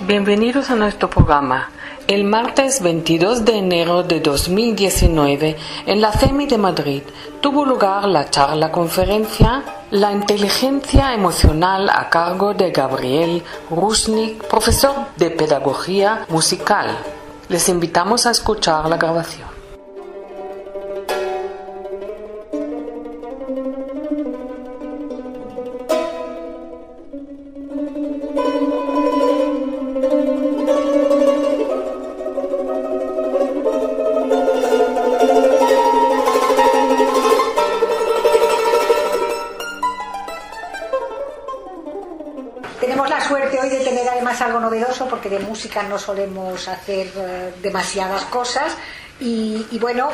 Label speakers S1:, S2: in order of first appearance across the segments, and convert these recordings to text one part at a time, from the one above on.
S1: Bienvenidos a nuestro programa. El martes 22 de enero de 2019, en la CEMI de Madrid, tuvo lugar la charla-conferencia La inteligencia emocional a cargo de Gabriel Rusnik, profesor de Pedagogía Musical. Les invitamos a escuchar la grabación.
S2: Tenemos la suerte hoy de tener además algo novedoso, porque de música no solemos hacer demasiadas cosas y bueno,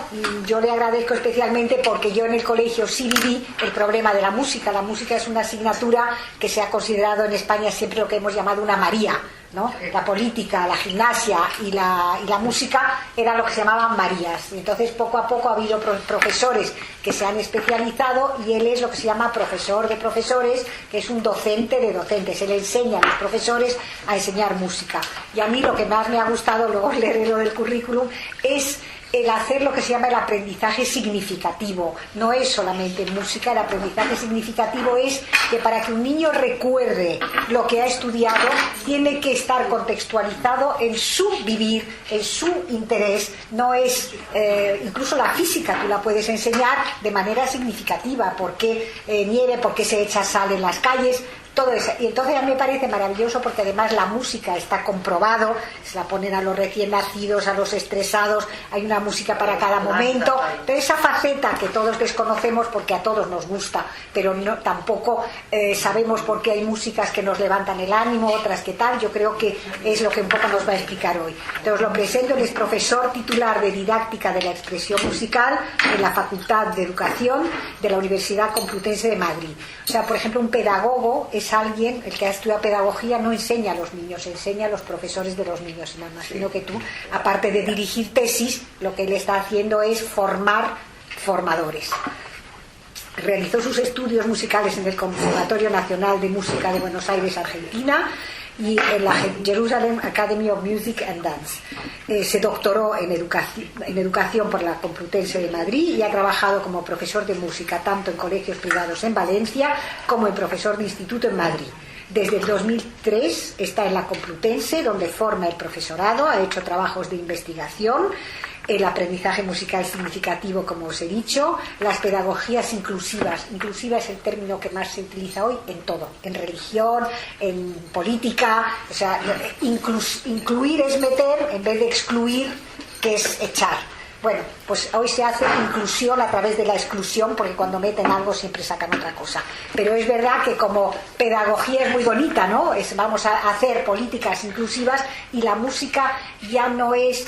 S2: yo le agradezco especialmente porque yo en el colegio sí viví el problema de la música. La música es una asignatura que se ha considerado en España siempre lo que hemos llamado una María, ¿no? La política, la gimnasia y la música eran lo que se llamaban Marías. Entonces poco a poco ha habido profesores que se han especializado y él es lo que se llama profesor de profesores, que es un docente de docentes. Él enseña a los profesores a enseñar música. Y a mí lo que más me ha gustado, luego leeré lo del currículum, es el hacer lo que se llama el aprendizaje significativo. No es solamente música, el aprendizaje significativo es que para que un niño recuerde lo que ha estudiado, tiene que estar contextualizado en su vivir, en su interés. No es, incluso la física tú la puedes enseñar de manera significativa. ¿Por qué nieve? ¿Por qué se echa sal en las calles? Todo eso. Y entonces a mí me parece maravilloso porque además la música está comprobado, se la ponen a los recién nacidos, a los estresados, hay una música para cada momento, pero esa faceta que todos desconocemos porque a todos nos gusta, pero no, tampoco sabemos por qué hay músicas que nos levantan el ánimo, otras que tal. Yo creo que es lo que un poco nos va a explicar hoy. Entonces lo presento, él es profesor titular de Didáctica de la Expresión Musical en la Facultad de Educación de la Universidad Complutense de Madrid. O sea, por ejemplo, un pedagogo es alguien, el que ha estudiado pedagogía no enseña a los niños, enseña a los profesores de los niños. Y me imagino que tú, aparte de dirigir tesis, lo que él está haciendo es formar formadores. Realizó sus estudios musicales en el Conservatorio Nacional de Música de Buenos Aires, Argentina, y en la Jerusalem Academy of Music and Dance. Se doctoró en educación por la Complutense de Madrid y ha trabajado como profesor de música tanto en colegios privados en Valencia como en profesor de instituto en Madrid. Desde el 2003 está en la Complutense, donde forma el profesorado, ha hecho trabajos de investigación, el aprendizaje musical significativo, como os he dicho, las pedagogías inclusivas. Inclusiva es el término que más se utiliza hoy en todo, en religión, en política. O sea, incluir es meter en vez de excluir, que es echar. Bueno, pues hoy se hace inclusión a través de la exclusión, porque cuando meten algo siempre sacan otra cosa. Pero es verdad que como pedagogía es muy bonita, ¿no? Vamos a hacer políticas inclusivas y la música ya no es...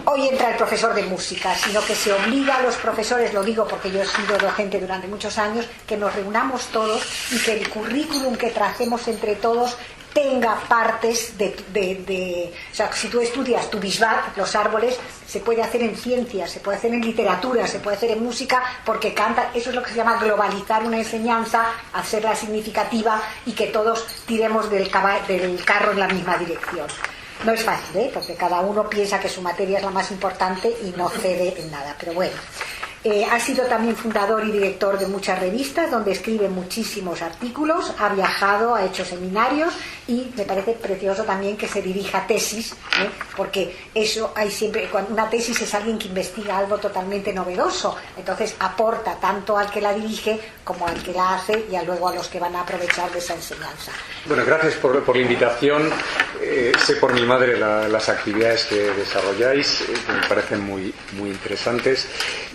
S2: hoy entra el profesor de música, sino que se obliga a los profesores, lo digo porque yo he sido docente durante muchos años, que nos reunamos todos y que el currículum que tracemos entre todos tenga partes o sea, si tú estudias tu bisbat, los árboles, se puede hacer en ciencias, se puede hacer en literatura, se puede hacer en música, porque canta. Eso es lo que se llama globalizar una enseñanza, hacerla significativa y que todos tiremos del carro en la misma dirección. No es fácil, porque cada uno piensa que su materia es la más importante y no cede en nada, pero bueno. Ha sido también fundador y director de muchas revistas donde escribe muchísimos artículos, ha viajado, ha hecho seminarios y me parece precioso también que se dirija a tesis, porque eso hay siempre, cuando una tesis es alguien que investiga algo totalmente novedoso, entonces aporta tanto al que la dirige como al que la hace y luego a los que van a aprovechar de esa enseñanza.
S3: Bueno, gracias por la invitación. Sé por mi madre las actividades que desarrolláis, que me parecen muy, muy interesantes.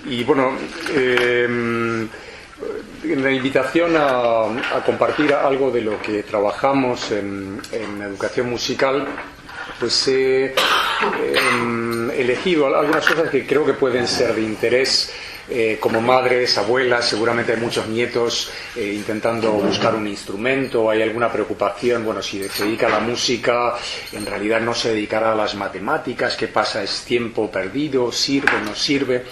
S3: Y bueno, la invitación a compartir algo de lo que trabajamos en educación musical, pues he elegido algunas cosas que creo que pueden ser de interés como madres, abuelas, seguramente hay muchos nietos intentando buscar un instrumento, hay alguna preocupación, bueno, si se dedica a la música, en realidad no se dedicará a las matemáticas, ¿qué pasa? ¿Es tiempo perdido? ¿Sirve? ¿No sirve?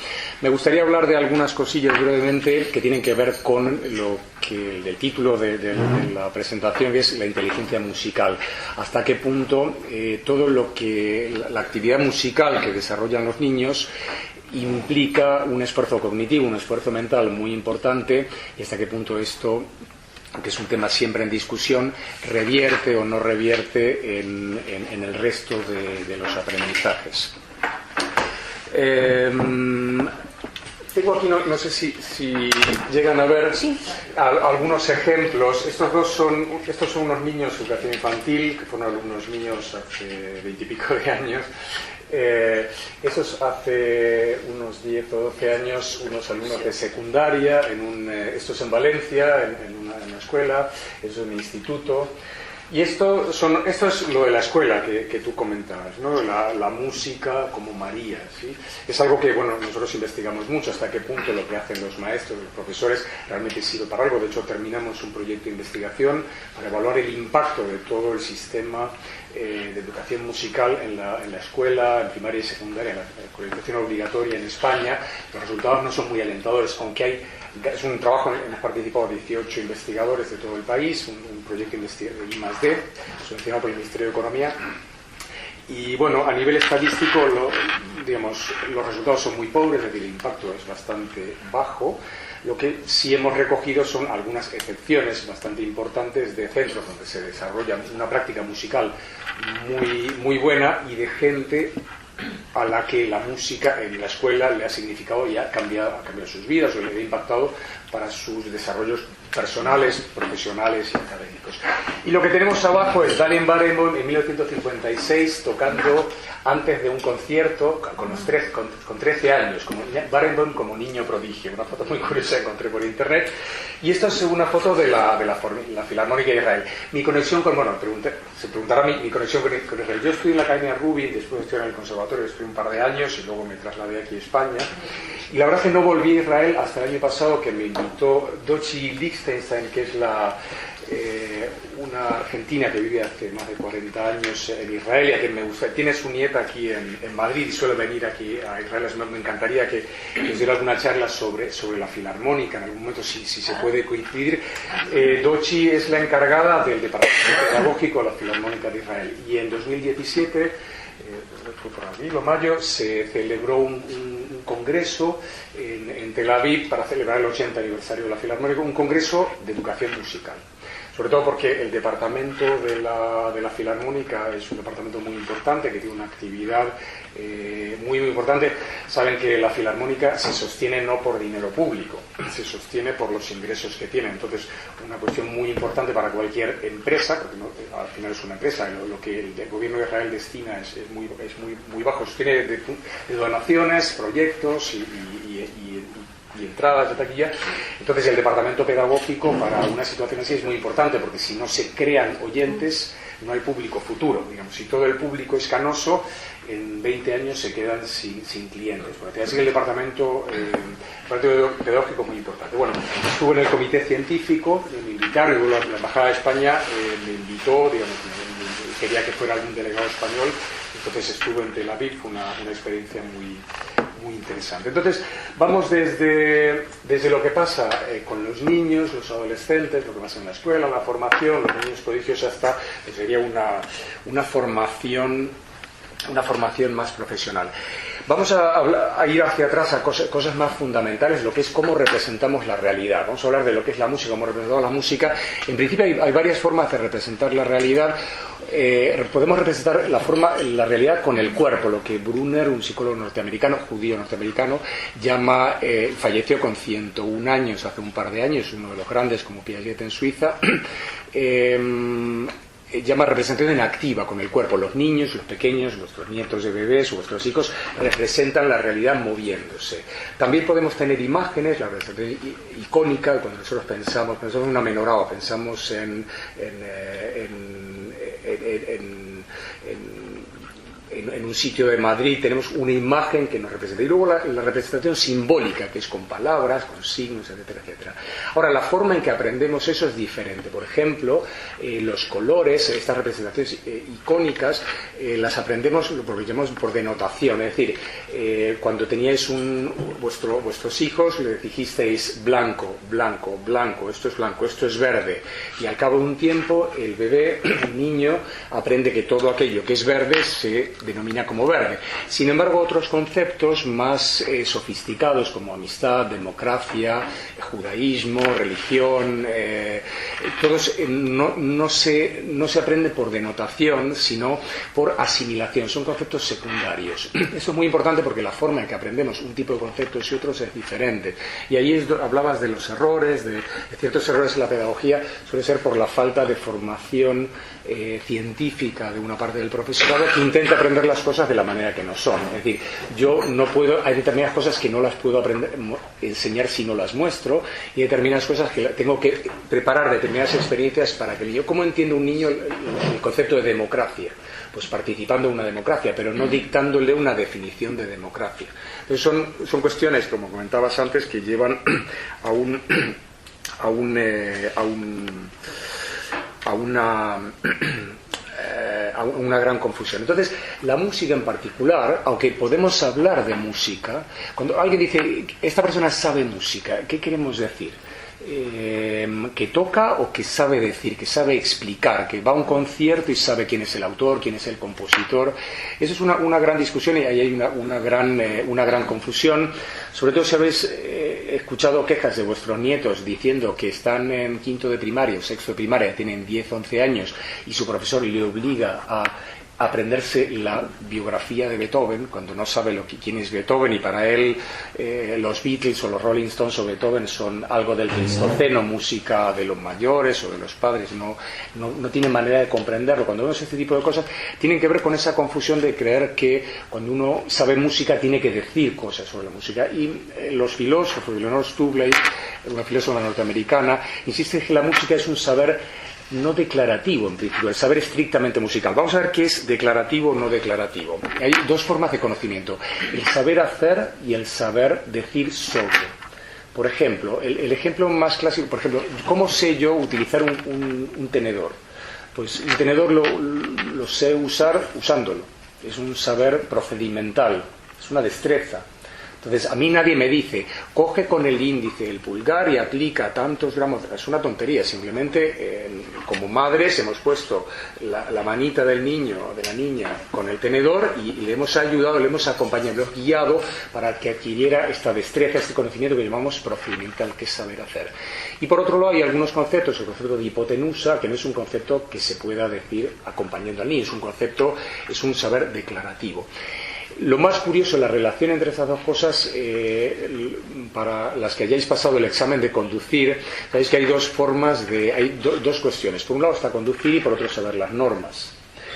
S3: Me gustaría hablar de algunas cosillas brevemente que tienen que ver con lo que el título de la presentación, que es la inteligencia musical. Hasta qué punto todo lo que la actividad musical que desarrollan los niños implica un esfuerzo cognitivo, un esfuerzo mental muy importante, y hasta qué punto esto, que es un tema siempre en discusión, revierte o no revierte en el resto de los aprendizajes. Tengo aquí, no sé si llegan a ver algunos ejemplos. Estos son unos niños de educación infantil, que fueron algunos niños hace 20 y pico de años. Estos hace unos 10 o 12 años, unos alumnos de secundaria, esto es en Valencia, en una escuela, eso es en un instituto. Y esto es lo de la escuela que tú comentabas, ¿no? La música como María, ¿sí? Es algo que, bueno, nosotros investigamos mucho, hasta qué punto lo que hacen los maestros, los profesores, realmente sirve para algo. De hecho, terminamos un proyecto de investigación para evaluar el impacto de todo el sistema de educación musical en la escuela, en primaria y secundaria, en la educación obligatoria en España. Los resultados no son muy alentadores, aunque es un trabajo en el que han participado 18 investigadores de todo el país, un proyecto de I+D, subvencionado por el Ministerio de Economía. Y bueno, a nivel estadístico, los resultados son muy pobres, es decir, el impacto es bastante bajo. Lo que sí hemos recogido son algunas excepciones bastante importantes de centros donde se desarrolla una práctica musical muy, muy buena y de gente a la que la música en la escuela le ha significado y ha cambiado sus vidas o le ha impactado para sus desarrollos personales, profesionales y académicos. Y lo que tenemos abajo es Daniel Barenboim en 1956 tocando antes de un concierto con 13 años, Barenboim como niño prodigio. Una foto muy curiosa que encontré por internet. Y esta es una foto de la Filarmónica de Israel. Mi conexión con, se preguntará mi conexión con Israel. Yo estudié en la Academia Rubin, después estudié en el conservatorio, estudié un par de años y luego me trasladé aquí a España. Y la verdad es que no volví a Israel hasta el año pasado, que me invitó Dochi Lichtenstein, que es una argentina que vive hace más de 40 años en Israel y a quien me gusta. Tiene su nieta aquí en Madrid y suele venir aquí a Israel. Me encantaría que nos diera alguna charla sobre la filarmónica en algún momento, si se puede coincidir. Dochi es la encargada del departamento pedagógico de la Filarmónica de Israel y en 2017, fue por abril o mayo, se celebró un congreso en Tel Aviv para celebrar el 80 aniversario de la Filarmónica, un congreso de educación musical. Sobre todo porque el departamento de la Filarmónica es un departamento muy importante, que tiene una actividad muy, muy importante. Saben que la Filarmónica se sostiene no por dinero público, se sostiene por los ingresos que tiene. Entonces, una cuestión muy importante para cualquier empresa, porque al final es una empresa, lo que el gobierno de Israel destina es muy bajo. Sostiene de donaciones, proyectos y entradas de taquilla. Entonces el departamento pedagógico para una situación así es muy importante, porque si no se crean oyentes no hay público futuro. Digamos, si todo el público es canoso, en 20 años se quedan sin clientes. Así que el departamento pedagógico es muy importante. Bueno, estuve en el comité científico, me invitaron, y la Embajada de España me invitó, digamos, quería que fuera algún delegado español, entonces estuve en Tel Aviv, fue una experiencia muy interesante. Entonces, vamos desde lo que pasa con los niños, los adolescentes, lo que pasa en la escuela, la formación, los niños prodigios, hasta sería una formación más profesional. Vamos a ir hacia atrás a cosas más fundamentales, lo que es cómo representamos la realidad. Vamos a hablar de lo que es la música, cómo representamos la música. En principio hay varias formas de representar la realidad. Podemos representar la realidad con el cuerpo, lo que Brunner, un psicólogo judío norteamericano, falleció con 101 años hace un par de años, uno de los grandes como Piaget en Suiza. Llama representación activa con el cuerpo. Los niños, los pequeños, vuestros nietos de bebés o vuestros hijos representan la realidad moviéndose. También podemos tener imágenes, la representación icónica, cuando nosotros pensamos en una menorá, pensamos en en un sitio de Madrid tenemos una imagen que nos representa. Y luego la representación simbólica, que es con palabras, con signos, etcétera, etcétera. Ahora, la forma en que aprendemos eso es diferente. Por ejemplo, los colores, estas representaciones icónicas, las aprendemos lo que llamamos por denotación. Es decir, cuando teníais vuestros hijos, le dijisteis blanco, blanco, blanco, esto es verde. Y al cabo de un tiempo, el bebé, el niño, aprende que todo aquello que es verde se denomina como verde. Sin embargo, otros conceptos más sofisticados como amistad, democracia, judaísmo, religión, todos no se aprende por denotación, sino por asimilación. Son conceptos secundarios. Esto es muy importante porque la forma en que aprendemos un tipo de conceptos y otros es diferente. Y ahí hablabas de los errores, de ciertos errores en la pedagogía, suele ser por la falta de formación científica de una parte del profesorado que intenta aprender las cosas de la manera que no son. Es decir, yo no puedo, hay determinadas cosas que no las puedo enseñar si no las muestro, y hay determinadas cosas que tengo que preparar determinadas experiencias para que el niño. ¿Cómo entiende un niño el concepto de democracia? Pues participando en una democracia, pero no dictándole una definición de democracia. Entonces son cuestiones, como comentabas antes, que llevan a una gran confusión. Entonces, la música en particular, aunque podemos hablar de música, cuando alguien dice, esta persona sabe música, ¿qué queremos decir? Que toca o que sabe decir, que sabe explicar, que va a un concierto y sabe quién es el autor, quién es el compositor. Eso es una gran discusión, y ahí hay una gran confusión. Sobre todo si habéis escuchado quejas de vuestros nietos diciendo que están en quinto de primaria o sexto de primaria, tienen 10, 11 años, y su profesor le obliga a aprenderse la biografía de Beethoven cuando no sabe quién es Beethoven, y para él los Beatles o los Rolling Stones o Beethoven son algo del Pleistoceno, música de los mayores o de los padres. No tiene manera de comprenderlo. Cuando vemos este tipo de cosas, tienen que ver con esa confusión de creer que cuando uno sabe música tiene que decir cosas sobre la música. Y los filósofos, Eleanor Stuglein, una filósofa norteamericana, insiste que la música es un saber no declarativo, en principio, el saber estrictamente musical. Vamos a ver qué es declarativo o no declarativo. Hay dos formas de conocimiento: el saber hacer y el saber decir sobre. Por ejemplo, el ejemplo más clásico, por ejemplo, ¿cómo sé yo utilizar un tenedor? Pues un tenedor lo sé usar usándolo. Es un saber procedimental, es una destreza. Entonces, a mí nadie me dice, coge con el índice el pulgar y aplica tantos gramos. Es una tontería. Simplemente, como madres, hemos puesto la manita del niño o de la niña con el tenedor y le hemos ayudado, le hemos acompañado, le hemos guiado para que adquiriera esta destreza, este conocimiento que llamamos procedimental, que es saber hacer. Y por otro lado, hay algunos conceptos, el concepto de hipotenusa, que no es un concepto que se pueda decir acompañando al niño, es un saber declarativo. Lo más curioso, la relación entre estas dos cosas, para las que hayáis pasado el examen de conducir, sabéis que hay dos formas, hay dos cuestiones. Por un lado está conducir y por otro saber las normas.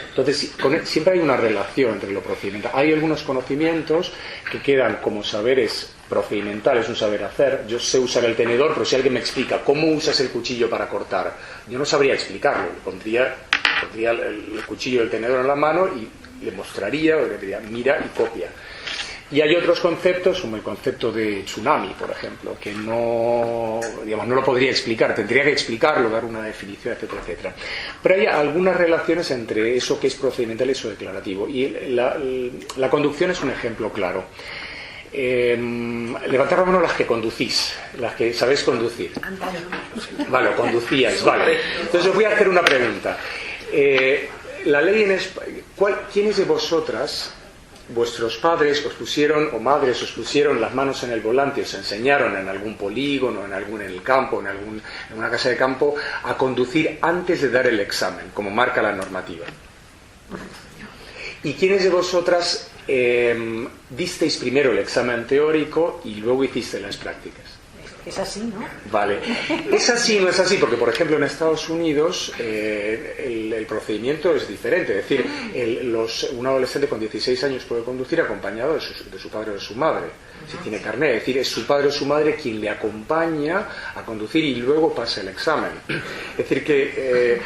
S3: Entonces, siempre hay una relación entre lo procedimental. Hay algunos conocimientos que quedan como saberes procedimentales, un saber hacer. Yo sé usar el tenedor, pero si alguien me explica cómo usas el cuchillo para cortar, yo no sabría explicarlo. Pondría el cuchillo y el tenedor en la mano y le mostraría, o le diría, mira y copia. Y hay otros conceptos, como el concepto de tsunami, por ejemplo, que no lo podría explicar, tendría que explicarlo, dar una definición, etcétera, etcétera. Pero hay algunas relaciones entre eso que es procedimental y eso declarativo. Y la conducción es un ejemplo claro. Levantad la mano las que conducís, las que sabéis conducir. Vale, conducíais, vale. Entonces os voy a hacer una pregunta. La ley en España, ¿quiénes de vosotras, vuestros padres os pusieron, o madres os pusieron las manos en el volante, os enseñaron en algún polígono, en el campo, en una casa de campo, a conducir antes de dar el examen, como marca la normativa? ¿Y quiénes de vosotras disteis primero el examen teórico y luego hicisteis las prácticas?
S2: Es así, ¿no?
S3: Vale. Es así, no es así, porque por ejemplo en Estados Unidos el procedimiento es diferente. Es decir, un adolescente con 16 años puede conducir acompañado de su padre o de su madre, si tiene carnet. Es decir, es su padre o su madre quien le acompaña a conducir y luego pasa el examen. Es decir, que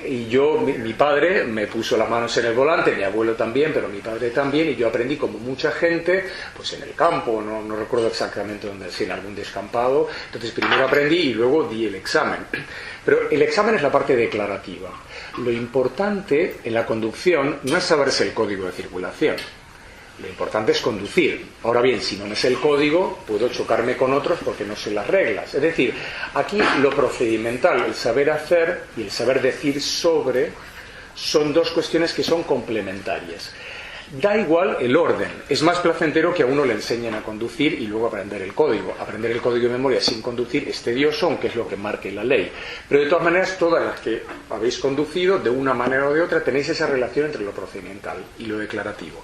S3: Y yo, mi padre me puso las manos en el volante, mi abuelo también, pero mi padre también, y yo aprendí como mucha gente, pues en el campo, no recuerdo exactamente dónde, si en algún descampado. Entonces primero aprendí y luego di el examen. Pero el examen es la parte declarativa. Lo importante en la conducción no es saberse el código de circulación. Lo importante es conducir. Ahora bien, si no me sé el código, puedo chocarme con otros porque no sé las reglas. Es decir, aquí lo procedimental, el saber hacer y el saber decir sobre, son dos cuestiones que son complementarias. Da igual el orden. Es más placentero que a uno le enseñen a conducir y luego aprender el código. Aprender el código de memoria sin conducir es tedioso, aunque es lo que marque la ley. Pero de todas maneras, todas las que habéis conducido, de una manera o de otra, tenéis esa relación entre lo procedimental y lo declarativo.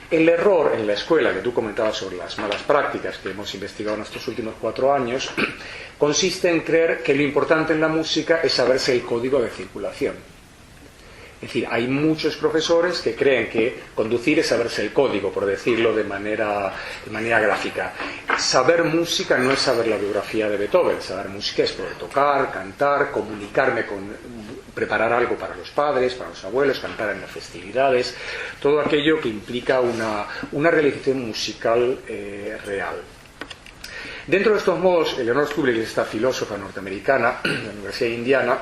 S3: El error en la escuela, que tú comentabas sobre las malas prácticas que hemos investigado en estos últimos 4 años, consiste en creer que lo importante en la música es saberse el código de circulación. Es decir, hay muchos profesores que creen que conducir es saberse el código, por decirlo de manera gráfica. Saber música no es saber la biografía de Beethoven. Saber música es poder tocar, cantar, comunicarme preparar algo para los padres, para los abuelos, cantar en las festividades, todo aquello que implica una realización musical real. Dentro de estos modos, Eleanor Stubble, esta filósofa norteamericana de la Universidad de Indiana,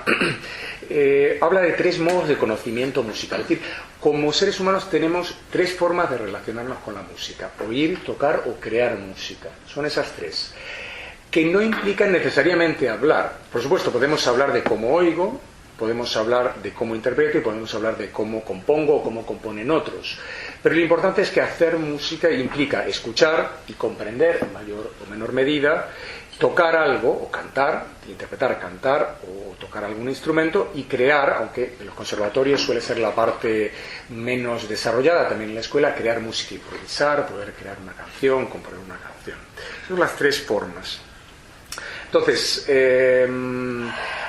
S3: habla de 3 modos de conocimiento musical. Es decir, como seres humanos tenemos 3 formas de relacionarnos con la música: oír, tocar o crear música. Son esas 3, que no implican necesariamente hablar. Por supuesto, podemos hablar de cómo oigo, podemos hablar de cómo interpreto y podemos hablar de cómo compongo o cómo componen otros. Pero lo importante es que hacer música implica escuchar y comprender en mayor o menor medida, tocar algo o cantar, interpretar, cantar o tocar algún instrumento y crear, aunque en los conservatorios suele ser la parte menos desarrollada, también en la escuela, crear música, improvisar, poder crear una canción, componer una canción. Esas son las 3 formas. Entonces,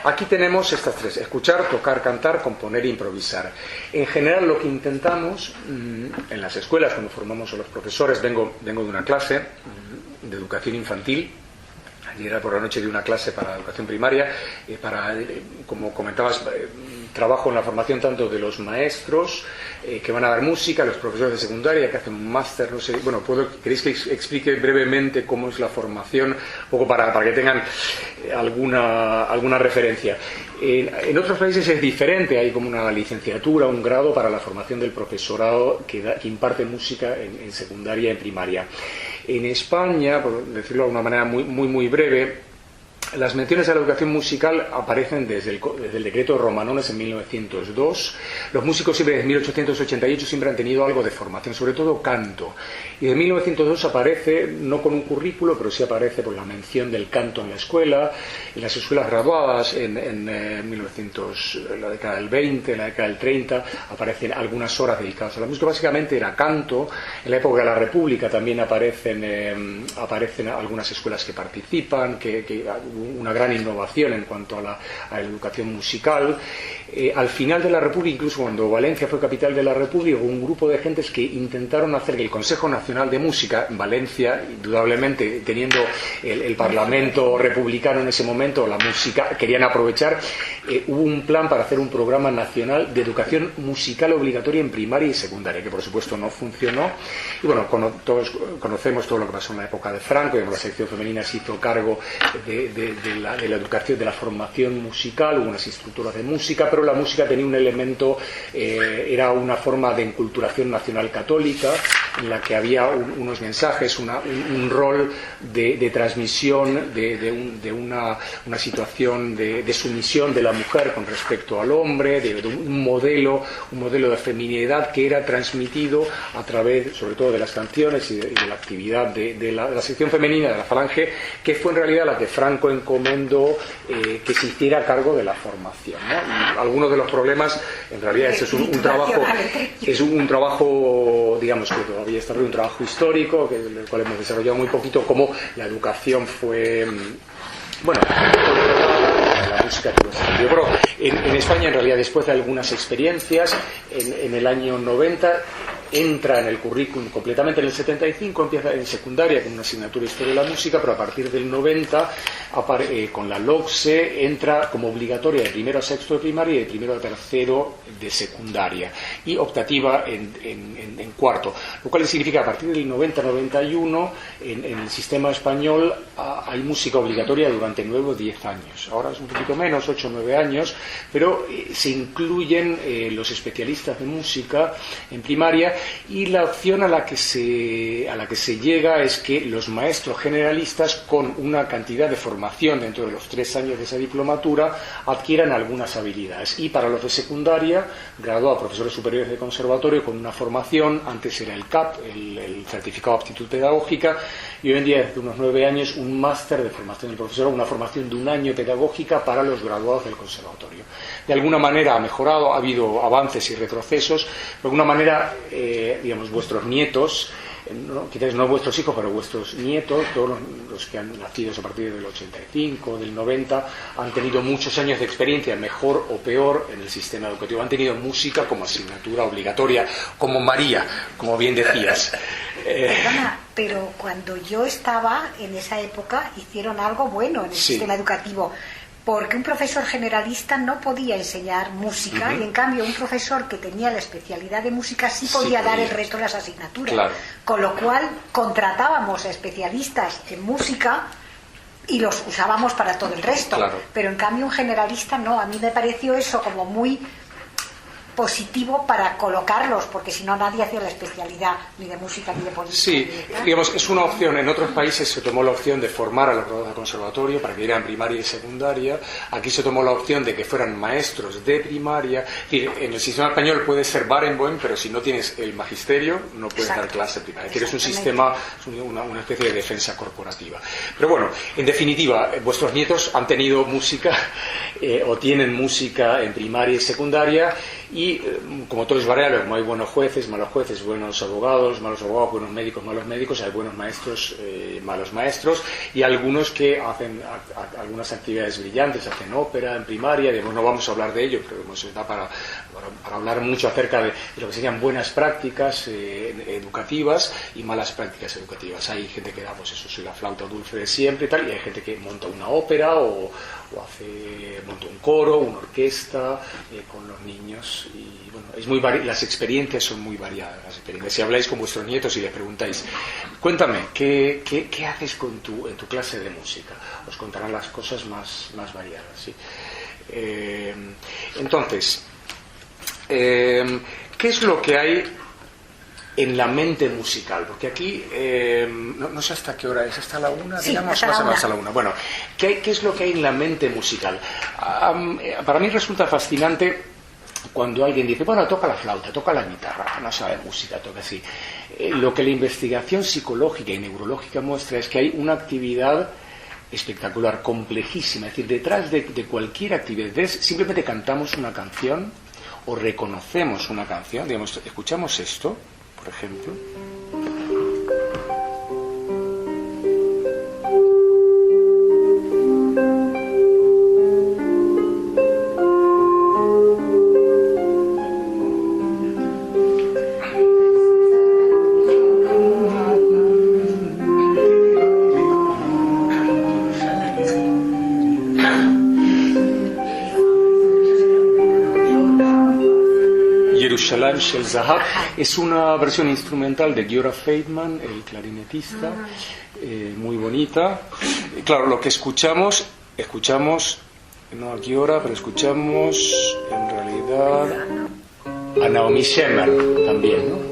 S3: aquí tenemos estas 3: escuchar, tocar, cantar, componer e improvisar. En general, lo que intentamos en las escuelas, cuando formamos a los profesores, vengo de una clase de educación infantil. Ayer era por la noche de una clase para educación primaria, como comentabas, trabajo en la formación tanto de los maestros que van a dar música, los profesores de secundaria que hacen un máster, no sé, bueno, ¿queréis que explique brevemente cómo es la formación? Un poco para que tengan alguna referencia. En otros países es diferente, hay como una licenciatura, un grado para la formación del profesorado que imparte música en secundaria y en primaria. En España, por decirlo de una manera muy breve, las menciones a la educación musical aparecen desde el decreto de Romanones en 1902. Los músicos siempre desde 1888 siempre han tenido algo de formación, sobre todo canto. Y de 1902 aparece, no con un currículo, pero sí aparece por la mención del canto en la escuela, en las escuelas graduadas en la década del 20, en la década del 30, aparecen algunas horas dedicadas a la música. Básicamente era canto. En la época de la República también aparecen algunas escuelas que participan, que una gran innovación en cuanto a la educación musical. Al final de la República, incluso cuando Valencia fue capital de la República, hubo un grupo de gentes que intentaron hacer que el Consejo Nacional de Música, en Valencia, indudablemente teniendo el Parlamento republicano en ese momento, la música, querían aprovechar, hubo un plan para hacer un programa nacional de educación musical obligatoria en primaria y secundaria, que por supuesto no funcionó. Y bueno, todos conocemos todo lo que pasó en la época de Franco, y la sección femenina se hizo cargo de la educación, de la formación musical, hubo unas instructoras de música, pero la música tenía un elemento, era una forma de enculturación nacional católica, en la que había unos mensajes, un rol de transmisión de una situación de sumisión de la mujer con respecto al hombre, de un modelo de feminidad que era transmitido a través, sobre todo, de las canciones y de la actividad de la sección femenina de la Falange, que fue en realidad la que Franco encomendó que se hiciera cargo de la formación, ¿no? Algunos de los problemas, en realidad, este es un trabajo, digamos, que todavía está un trabajo histórico, el cual hemos desarrollado muy poquito, cómo la educación fue, bueno, la música que nos sirvió. Pero en España, en realidad, después de algunas experiencias, en el año 90, entra en el currículum completamente. En el 75 empieza en secundaria con una asignatura de Historia de la Música, pero a partir del 90 con la LOCSE entra como obligatoria de primero a sexto de primaria y de primero a tercero de secundaria, y optativa en cuarto, lo cual significa que a partir del 90-91 en el sistema español hay música obligatoria durante 9 o 10 años. Ahora es un poquito menos, 8 o 9 años, pero se incluyen los especialistas de música en primaria, y la opción a la que se llega es que los maestros generalistas, con una cantidad de formación dentro de los 3 años de esa diplomatura, adquieran algunas habilidades. Y para los de secundaria, graduados profesores superiores de conservatorio con una formación, antes era el CAP, el certificado de aptitud pedagógica, y hoy en día desde unos 9 años un máster de formación del profesor, una formación de 1 año pedagógica para los graduados del conservatorio. De alguna manera ha mejorado, ha habido avances y retrocesos, de alguna manera, digamos, vuestros nietos, quizás no vuestros hijos, pero vuestros nietos, todos los que han nacido a partir del 85, del 90, han tenido muchos años de experiencia, mejor o peor, en el sistema educativo. Han tenido música como asignatura obligatoria, como María, como bien decías.
S2: Perdona, pero cuando yo estaba en esa época hicieron algo bueno en el sistema educativo, porque un profesor generalista no podía enseñar música, y en cambio un profesor que tenía la especialidad de música sí podía dar el resto de las asignaturas. Claro. Con lo cual contratábamos a especialistas en música y los usábamos para todo el resto. Claro. Pero en cambio un generalista no. A mí me pareció eso como muy positivo para colocarlos, porque si no nadie hacía la especialidad ni de música ni de política.
S3: Sí, digamos, es una opción. En otros países se tomó la opción de formar a los graduados de conservatorio para que dieran primaria y secundaria. Aquí se tomó la opción de que fueran maestros de primaria. En el sistema español puede ser Barenboim, pero si no tienes el magisterio no puedes dar clase primaria. Es un sistema, una especie de defensa corporativa. Pero bueno, en definitiva, vuestros nietos han tenido música o tienen música en primaria y secundaria. Y como todo es variable, como hay buenos jueces, malos jueces, buenos abogados, malos abogados, buenos médicos, malos médicos, hay buenos maestros, malos maestros, y algunos que hacen algunas actividades brillantes, hacen ópera en primaria. No vamos a hablar de ello, pero nos da para hablar mucho acerca de lo que serían buenas prácticas educativas y malas prácticas educativas. Hay gente que da, pues eso, soy la flauta dulce de siempre y tal, y hay gente que monta una ópera o monta un coro, una orquesta con los niños, y bueno, es las experiencias son muy variadas. Si habláis con vuestros nietos y les preguntáis, cuéntame, ¿qué haces en tu clase de música? Os contarán las cosas más variadas, ¿sí? Entonces, ¿qué es lo que hay en la mente musical? Porque aquí, no sé hasta qué hora es, ¿hasta la 1?
S2: Sí,
S3: digamos, hasta la 1. Bueno, ¿qué es lo que hay en la mente musical? Para mí resulta fascinante cuando alguien dice, bueno, toca la flauta, toca la guitarra, no sabe música, toca así. Lo que la investigación psicológica y neurológica muestra es que hay una actividad espectacular, complejísima. Es decir, detrás de cualquier actividad, simplemente cantamos una canción o reconocemos una canción, digamos, escuchamos esto, por ejemplo. Yerushalayim Shel Zahab es una versión instrumental de Giora Feidman, el clarinetista, muy bonita. Claro, lo que escuchamos no a Giora, pero escuchamos en realidad a Naomi Shemer también, ¿no?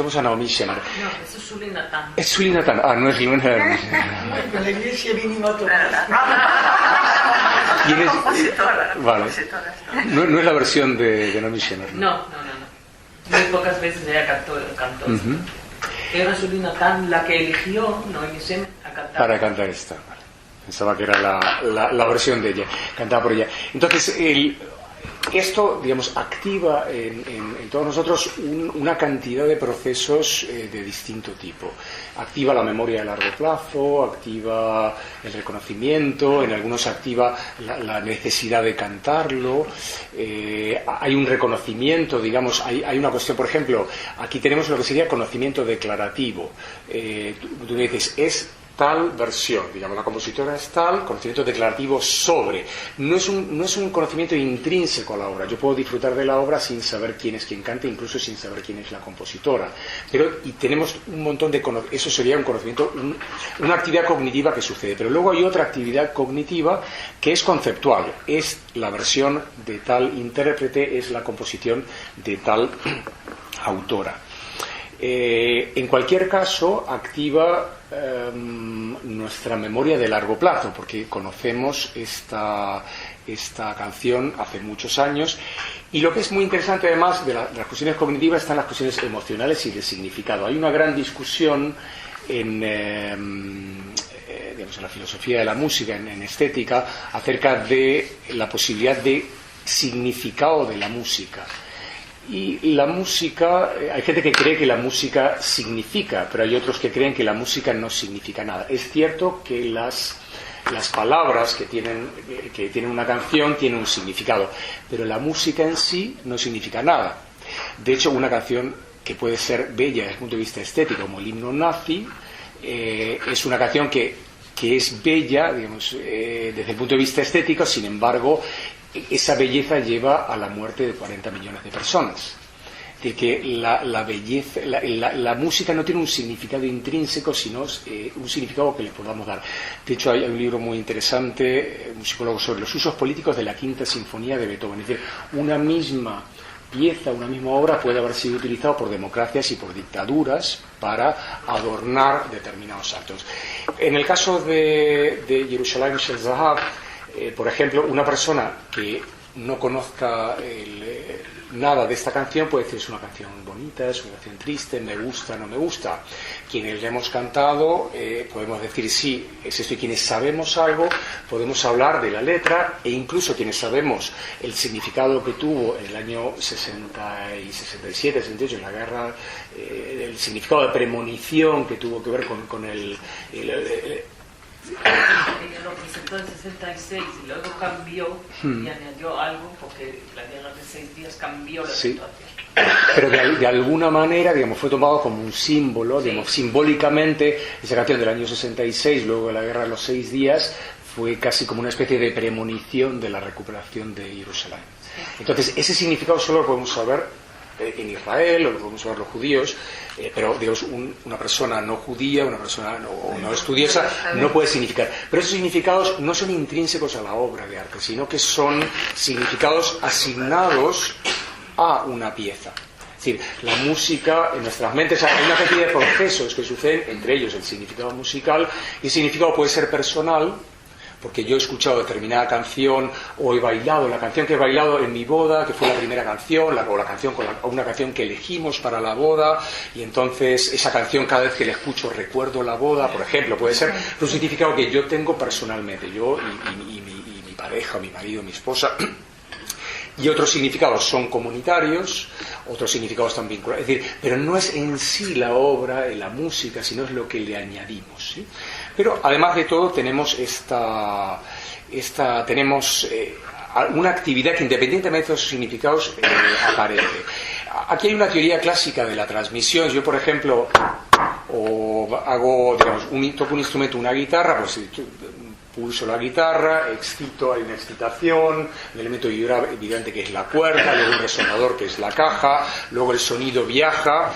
S3: A Naomi Shemer.
S1: No, eso es Sully Nathan.
S3: Es Sully Nathan. Ah, no es Luna.
S4: La iglesia vinimos a
S3: Vale. No es la versión de Naomi Shemer.
S1: No. Muy pocas veces ella cantó. Era Sully Nathan la que eligió Naomi Shemer a cantar.
S3: Para cantar esta. Vale. Pensaba que era la versión de ella, cantada por ella. Entonces, esto, digamos, activa en todos nosotros una cantidad de procesos de distinto tipo. Activa la memoria de largo plazo, activa el reconocimiento, en algunos activa la necesidad de cantarlo. Hay un reconocimiento, digamos, hay una cuestión, por ejemplo, aquí tenemos lo que sería conocimiento declarativo. Tú me dices, es tal versión, digamos, la compositora es tal, conocimiento declarativo sobre. No es un conocimiento intrínseco a la obra. Yo puedo disfrutar de la obra sin saber quién es quien canta, incluso sin saber quién es la compositora. Y tenemos un montón de eso sería un conocimiento, una actividad cognitiva que sucede. Pero luego hay otra actividad cognitiva que es conceptual. Es la versión de tal intérprete, es la composición de tal autora. En cualquier caso, activa nuestra memoria de largo plazo, porque conocemos esta canción hace muchos años. Y lo que es muy interesante, además de las cuestiones cognitivas, están las cuestiones emocionales y de significado. Hay una gran discusión en la filosofía de la música, en estética, acerca de la posibilidad de significado de la música. Y la música, hay gente que cree que la música significa, pero hay otros que creen que la música no significa nada. Es cierto que las palabras que tienen una canción tienen un significado, pero la música en sí no significa nada. De hecho, una canción que puede ser bella desde el punto de vista estético, como el himno nazi, es una canción que es bella, digamos, desde el punto de vista estético. Sin embargo, esa belleza lleva a la muerte de 40 millones de personas. De que la belleza, la música no tiene un significado intrínseco, sino un significado que le podamos dar. De hecho, hay un libro muy interesante, un psicólogo, sobre los usos políticos de la Quinta Sinfonía de Beethoven. Es decir, una misma pieza, una misma obra puede haber sido utilizada por democracias y por dictaduras para adornar determinados actos. En el caso de Yerushalayim Shel Zahav, por ejemplo, una persona que no conozca nada de esta canción puede decir, es una canción bonita, es una canción triste, me gusta, no me gusta. Quienes le hemos cantado podemos decir sí, es esto, y quienes sabemos algo podemos hablar de la letra, e incluso quienes sabemos el significado que tuvo en el año 60 y 67, 68, en la guerra, el significado de premonición que tuvo que ver con el
S5: ella lo presentó en 66 y luego cambió y añadió algo porque la guerra de 6 días cambió la situación.
S3: Pero de alguna manera, digamos, fue tomado como un símbolo, digamos, simbólicamente. Esa canción del año 66, luego de la guerra de los 6 días, fue casi como una especie de premonición de la recuperación de Jerusalén. Entonces, ese significado solo lo podemos saber en Israel, o lo podemos saber los judíos, pero digamos, una persona no judía, una persona no estudiosa, no puede significar. Pero esos significados no son intrínsecos a la obra de arte, sino que son significados asignados a una pieza. Es decir, la música en nuestras mentes, hay una cantidad de procesos que suceden, entre ellos el significado musical, y el significado puede ser personal, porque yo he escuchado determinada canción o he bailado la canción que he bailado en mi boda, que fue la primera canción, o una canción que elegimos para la boda, y entonces esa canción cada vez que la escucho recuerdo la boda, por ejemplo. Puede ser un significado que yo tengo personalmente, yo y mi pareja, mi marido, mi esposa. Y otros significados son comunitarios, otros significados están vinculados. Es decir, pero no es en sí la obra, la música, sino es lo que le añadimos, ¿sí? Pero además de todo tenemos tenemos una actividad que, independientemente de esos significados, aparece. Aquí hay una teoría clásica de la transmisión. Yo, por ejemplo, hago, digamos, toco un instrumento, una guitarra, pues pulso la guitarra, excito, hay una excitación, un elemento evidente que es la cuerda, luego un resonador que es la caja, luego el sonido viaja,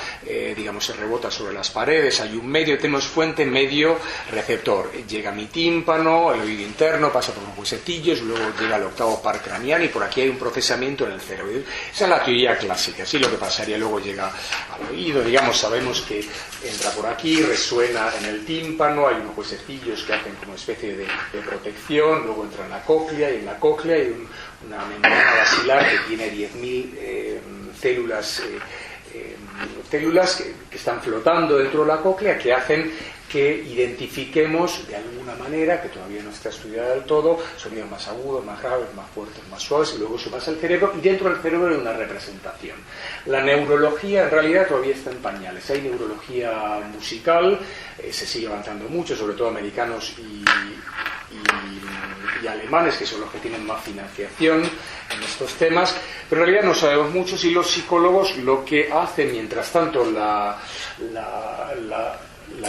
S3: digamos, se rebota sobre las paredes, hay un medio, tenemos fuente, medio, receptor. Llega a mi tímpano, el oído interno, pasa por unos huesetillos, luego llega al octavo par craneal y por aquí hay un procesamiento en el cerebro. Esa es la teoría clásica, así lo que pasaría, luego llega al oído, digamos, sabemos que entra por aquí, resuena en el tímpano, hay unos huesetillos que hacen como especie de protección, luego entra en la cóclea, y en la cóclea hay una membrana basilar que tiene 10.000 células que están flotando dentro de la cóclea, que hacen que identifiquemos de alguna manera, que todavía no está estudiada del todo, sonidos más agudos, más graves, más fuertes, más suaves, y luego eso pasa al cerebro, y dentro del cerebro hay una representación. La neurología en realidad todavía está en pañales. Hay neurología musical, se sigue avanzando mucho, sobre todo americanos y alemanes, que son los que tienen más financiación en estos temas, pero en realidad no sabemos mucho si los psicólogos lo que hacen mientras tanto la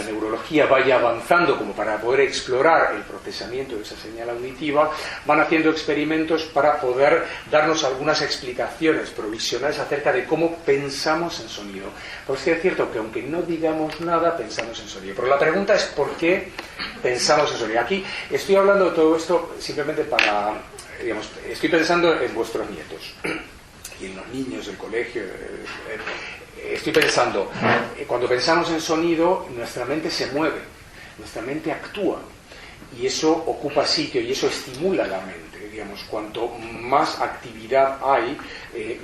S3: neurología vaya avanzando como para poder explorar el procesamiento de esa señal auditiva, van haciendo experimentos para poder darnos algunas explicaciones provisionales acerca de cómo pensamos en sonido. Porque es cierto que aunque no digamos nada, pensamos en sonido. Pero la pregunta es ¿por qué pensamos en sonido? Aquí estoy hablando de todo esto simplemente para, digamos, estoy pensando en vuestros nietos y en los niños del colegio. Estoy pensando, cuando pensamos en sonido, nuestra mente se mueve, nuestra mente actúa, y eso ocupa sitio y eso estimula la mente. Digamos, cuanto más actividad hay,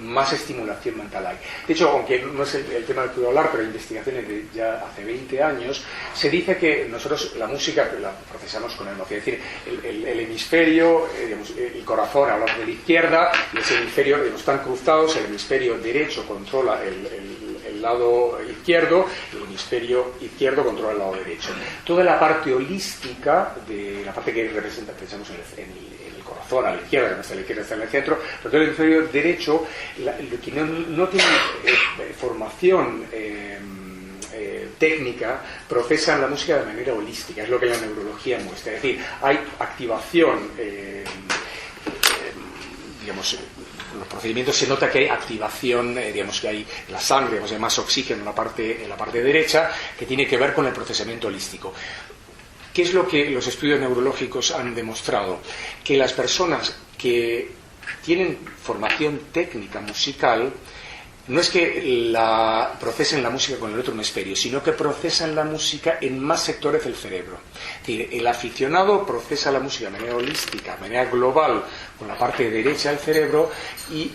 S3: más estimulación mental hay. De hecho, aunque no es el tema del que voy a hablar, pero hay investigaciones de ya hace 20 años, se dice que nosotros la música la procesamos con el emoción. Es decir, el hemisferio, digamos, el corazón, hablamos de la izquierda, y ese hemisferio, digamos, están cruzados, el hemisferio derecho controla el lado izquierdo, el hemisferio izquierdo controla el lado derecho. Toda la parte holística, de la parte que representa, pensamos en el corazón, a la izquierda, que no está a la izquierda, está en el centro, pero todo el hemisferio derecho, que no tiene formación técnica, procesan la música de manera holística, es lo que la neurología muestra. Es decir, hay activación, digamos, los procedimientos se nota que hay activación, digamos que hay la sangre, digamos, hay más oxígeno en la parte derecha, que tiene que ver con el procesamiento holístico. ¿Qué es lo que los estudios neurológicos han demostrado? Que las personas que tienen formación técnica musical no es que procesen la música con el otro hemisferio, sino que procesan la música en más sectores del cerebro. Es decir, el aficionado procesa la música de manera holística, de manera global, con la parte derecha del cerebro, y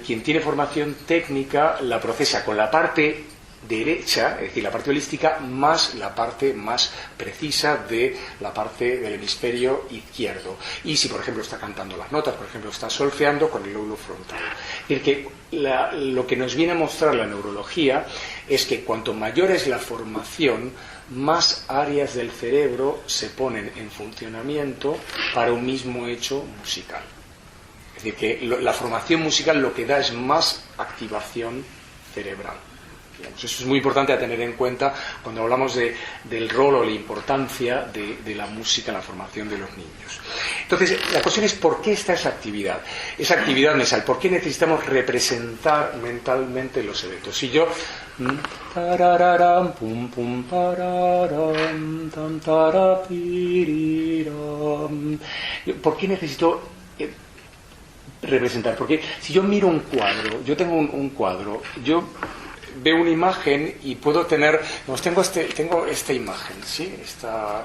S3: quien tiene formación técnica la procesa con la parte derecha, es decir, la parte holística, más la parte más precisa de la parte del hemisferio izquierdo. Y si, por ejemplo, está cantando las notas, por ejemplo, está solfeando con el lóbulo frontal. Es decir, que lo que nos viene a mostrar la neurología es que cuanto mayor es la formación, más áreas del cerebro se ponen en funcionamiento para un mismo hecho musical. Es decir, que la formación musical lo que da es más activación cerebral. Eso es muy importante a tener en cuenta cuando hablamos del rol o la importancia de la música en la formación de los niños. Entonces, la cuestión es ¿por qué está esa actividad mental? ¿Por qué necesitamos representar mentalmente los eventos? Si yo... ¿Por qué necesito representar? Porque si yo miro un cuadro, yo tengo un cuadro, yo veo una imagen y puedo tener, tengo esta imagen, ¿sí? Esta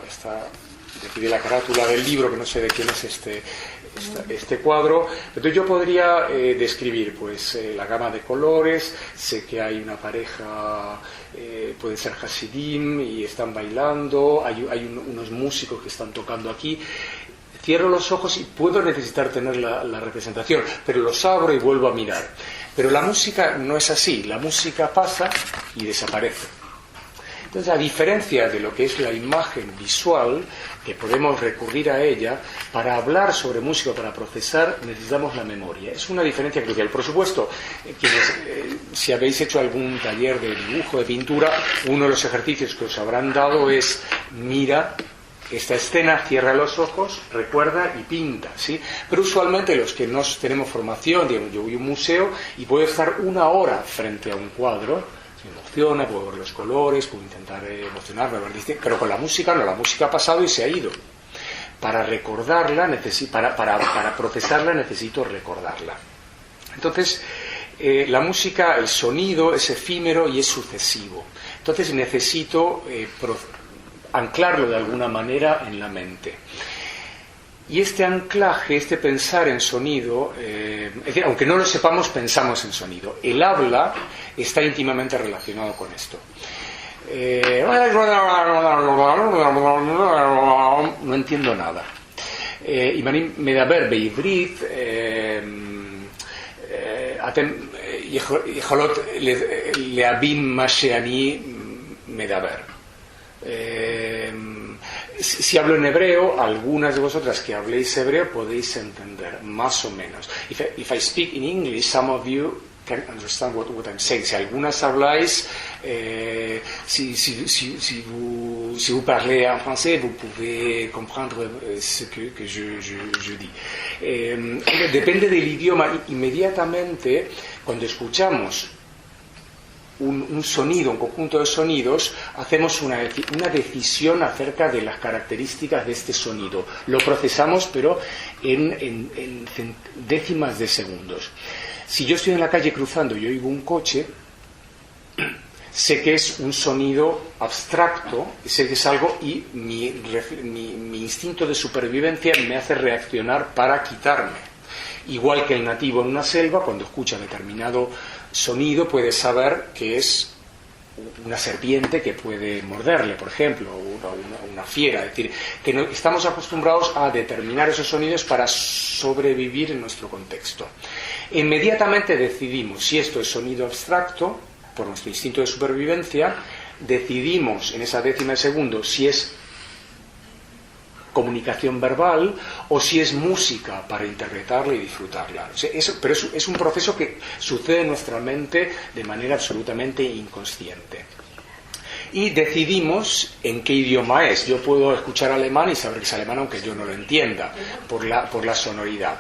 S3: de la carátula del libro, que no sé de quién es este cuadro. Entonces yo podría describir pues la gama de colores, sé que hay una pareja, puede ser Hasidim, y están bailando, hay unos músicos que están tocando aquí. Cierro los ojos y puedo necesitar tener la representación, pero los abro y vuelvo a mirar. Pero la música no es así, la música pasa y desaparece. Entonces, a diferencia de lo que es la imagen visual, que podemos recurrir a ella, para hablar sobre música, para procesar, necesitamos la memoria. Es una diferencia crucial. Por supuesto, si habéis hecho algún taller de dibujo, de pintura, uno de los ejercicios que os habrán dado es mira esta escena, cierra los ojos, recuerda y pinta, ¿sí? Pero usualmente los que no tenemos formación, digamos, yo voy a un museo y puedo estar una hora frente a un cuadro, me emociona, puedo ver los colores, puedo intentar emocionarme, pero con la música no, la música ha pasado y se ha ido. Para recordarla, para procesarla necesito recordarla. Entonces, la música, el sonido es efímero y es sucesivo. Entonces necesito anclarlo de alguna manera en la mente. Y este anclaje, este pensar en sonido, es decir, aunque no lo sepamos, pensamos en sonido. El habla está íntimamente relacionado con esto. no entiendo nada. אם אני מדבר בעברית, אתם יכולות להבין מה שאני מדבר. Si hablo en hebreo, algunas de vosotras que habléis hebreo podéis entender, más o menos. If I speak in English, some of you can understand what I'm saying. Si algunas habláis, si vous parlez en français, vous pouvez comprendre ce que je dis. Depende del idioma. Inmediatamente, cuando escuchamos un sonido, un conjunto de sonidos, hacemos una decisión acerca de las características de este sonido. Lo procesamos, pero en décimas de segundos. Si yo estoy en la calle cruzando y oigo un coche, sé que es un sonido abstracto, sé que es algo, y mi instinto de supervivencia me hace reaccionar para quitarme. Igual que el nativo en una selva, cuando escucha determinado sonido, puede saber que es una serpiente que puede morderle, por ejemplo, o una fiera. Es decir, que estamos acostumbrados a determinar esos sonidos para sobrevivir en nuestro contexto. Inmediatamente decidimos si esto es sonido abstracto, por nuestro instinto de supervivencia, decidimos en esa décima de segundo si es comunicación verbal o si es música para interpretarla y disfrutarla. Pero es un proceso que sucede en nuestra mente de manera absolutamente inconsciente. Y decidimos en qué idioma es. Yo puedo escuchar alemán y saber que es alemán aunque yo no lo entienda por la sonoridad.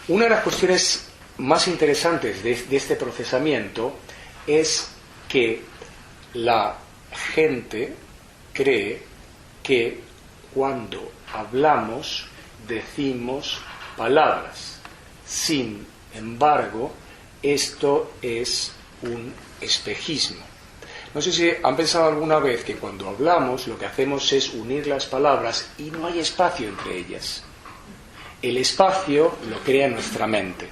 S3: Una de las cuestiones más interesantes de este procesamiento es que la gente cree que cuando hablamos decimos palabras. Sin embargo, esto es un espejismo. No sé si han pensado alguna vez que cuando hablamos lo que hacemos es unir las palabras y no hay espacio entre ellas. El espacio lo crea nuestra mente.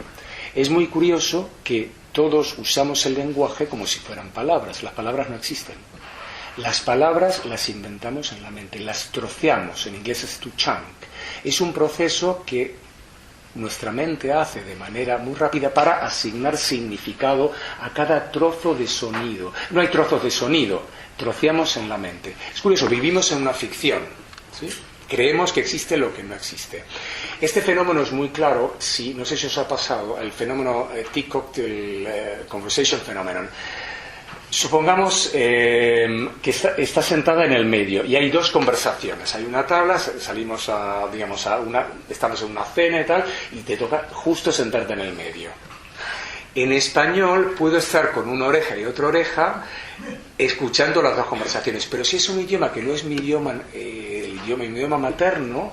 S3: Es muy curioso que todos usamos el lenguaje como si fueran palabras. Las palabras no existen. Las palabras las inventamos en la mente, las troceamos, en inglés es to chunk. Es un proceso que nuestra mente hace de manera muy rápida para asignar significado a cada trozo de sonido. No hay trozos de sonido, troceamos en la mente. Es curioso, vivimos en una ficción, ¿sí? Creemos que existe lo que no existe. Este fenómeno es muy claro, si, no sé si os ha pasado, el fenómeno Tea-Cocktail Conversation Phenomenon. Supongamos que está sentada en el medio y hay dos conversaciones. Hay una tabla, salimos estamos en una cena y tal, y te toca justo sentarte en el medio. En español puedo estar con una oreja y otra oreja escuchando las dos conversaciones, pero si es un idioma que no es mi idioma, mi idioma materno,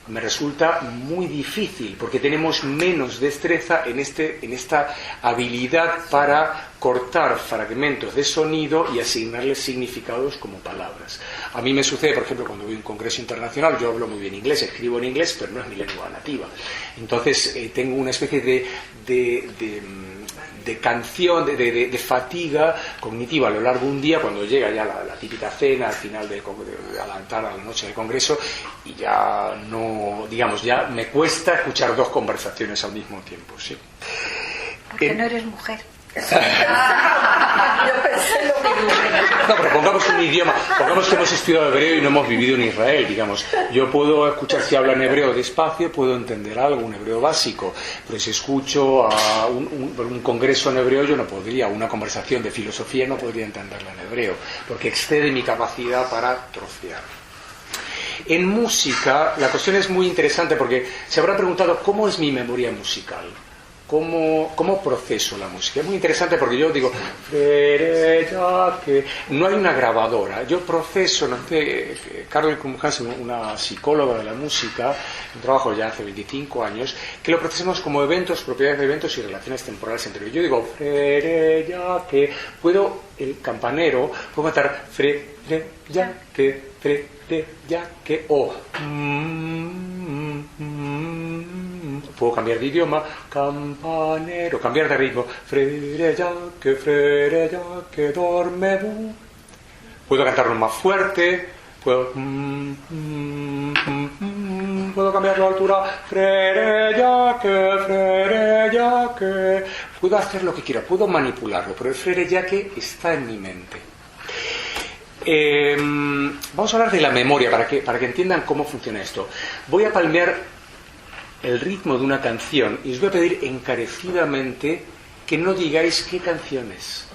S3: me resulta muy difícil porque tenemos menos destreza en esta habilidad para cortar fragmentos de sonido y asignarles significados como palabras. A mí me sucede, por ejemplo, cuando voy a un congreso internacional, yo hablo muy bien inglés, escribo en inglés, pero no es mi lengua nativa. Entonces tengo una especie de canción, de fatiga cognitiva a lo largo de un día, cuando llega ya la típica cena al final de adelantar a la noche del congreso, y ya no, ya me cuesta escuchar dos conversaciones al mismo tiempo, ¿sí?
S2: Porque no eres mujer.
S4: Yo pensé lo mismo.
S3: No, pero pongamos un idioma, pongamos que hemos estudiado hebreo y no hemos vivido en Israel, digamos. Yo puedo escuchar, si hablan hebreo despacio, puedo entender algo, un hebreo básico, pero si escucho a un congreso en hebreo, yo no podría, una conversación de filosofía no podría entenderla en hebreo, porque excede mi capacidad para trocear. En música, la cuestión es muy interesante porque se habrá preguntado cómo es mi memoria musical. ¿Cómo proceso la música? Es muy interesante porque yo digo, no hay una grabadora. Yo proceso, no sé, Carol Kumhans, una psicóloga de la música, un trabajo ya hace 25 años, que lo procesamos como eventos, propiedades de eventos y relaciones temporales entre ellos. Yo digo, que puedo, el campanero, puedo matar o puedo cambiar de idioma, campanero, cambiar de ritmo, frere ya que dorme. Puedo cantarlo más fuerte, puedo cambiar la altura, frere ya que, puedo hacer lo que quiera, puedo manipularlo, pero el frere ya que está en mi mente. Vamos a hablar de la memoria para que entiendan cómo funciona esto. Voy a palmear el ritmo de una canción y os voy a pedir encarecidamente que no digáis qué canción es.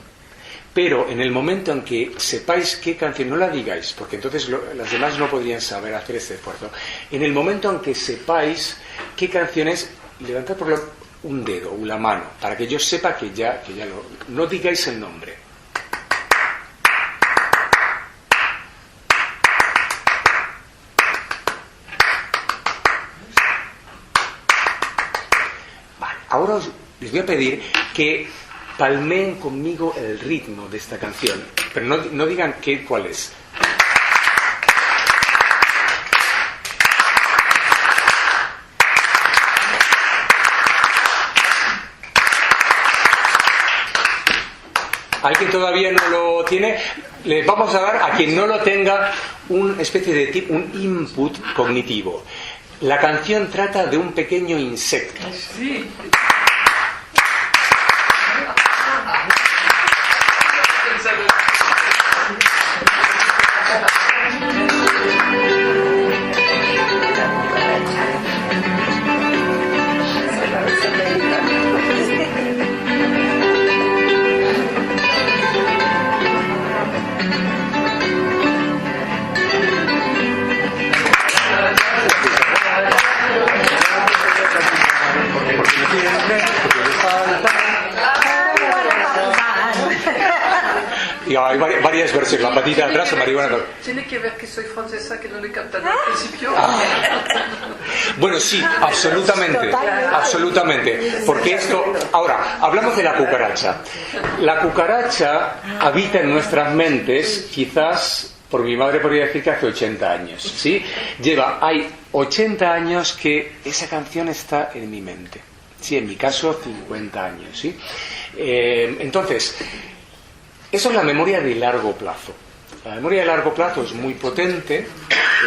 S3: Pero en el momento en que sepáis qué canción, no la digáis, porque entonces las demás no podrían saber hacer este esfuerzo. En el momento en que sepáis qué canción es, levantad por favor un dedo o la mano, para que yo sepa que ya no digáis el nombre. Vale, ahora les voy a pedir que palmeen conmigo el ritmo de esta canción, pero no digan cuál es. ¿Alguien todavía no lo tiene? Le vamos a dar a quien no lo tenga una especie de tip, un input cognitivo. La canción trata de un pequeño insecto.
S5: Sí.
S3: Y hay varias versiones, la patita de atrás o marihuana.
S6: Tiene que ver que soy francesa, que no le captan al principio.
S3: Bueno, sí, absolutamente, absolutamente. Porque esto, ahora, hablamos de la cucaracha. La cucaracha habita en nuestras mentes, quizás, por mi madre podría decir que hace 80 años, ¿sí? Hay 80 años que esa canción está en mi mente. Sí, en mi caso, 50 años, ¿sí? Entonces, eso es la memoria de largo plazo. La memoria de largo plazo es muy potente,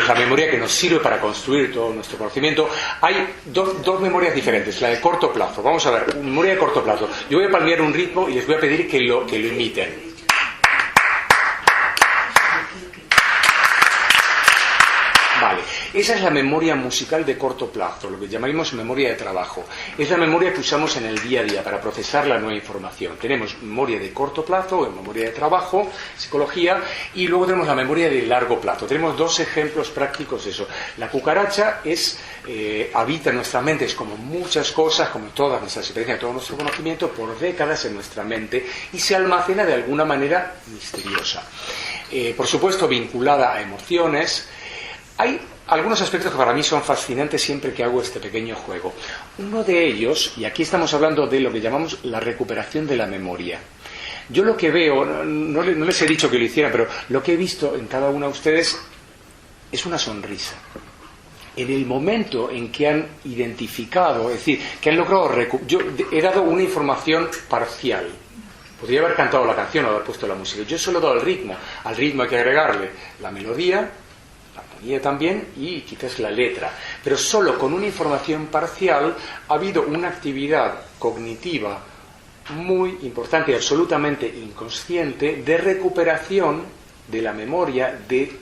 S3: es la memoria que nos sirve para construir todo nuestro conocimiento. Hay dos memorias diferentes, la de corto plazo. Vamos a ver, memoria de corto plazo. Yo voy a palmear un ritmo y les voy a pedir que lo imiten. Vale, esa es la memoria musical de corto plazo, lo que llamaremos memoria de trabajo. Es la memoria que usamos en el día a día para procesar la nueva información. Tenemos memoria de corto plazo, memoria de trabajo, psicología, y luego tenemos la memoria de largo plazo. Tenemos dos ejemplos prácticos de eso. La cucaracha habita en nuestras mentes como muchas cosas, como todas nuestras experiencias, todo nuestro conocimiento, por décadas en nuestra mente y se almacena de alguna manera misteriosa. Por supuesto, vinculada a emociones. Hay algunos aspectos que para mí son fascinantes siempre que hago este pequeño juego. Uno de ellos, y aquí estamos hablando de lo que llamamos la recuperación de la memoria. Yo lo que veo, no les he dicho que lo hicieran, pero lo que he visto en cada uno de ustedes es una sonrisa. En el momento en que han identificado, es decir, que han logrado yo he dado una información parcial. Podría haber cantado la canción o haber puesto la música. Yo solo he dado el ritmo. Al ritmo hay que agregarle la melodía, también y quizás la letra, pero solo con una información parcial ha habido una actividad cognitiva muy importante y absolutamente inconsciente de recuperación de la memoria de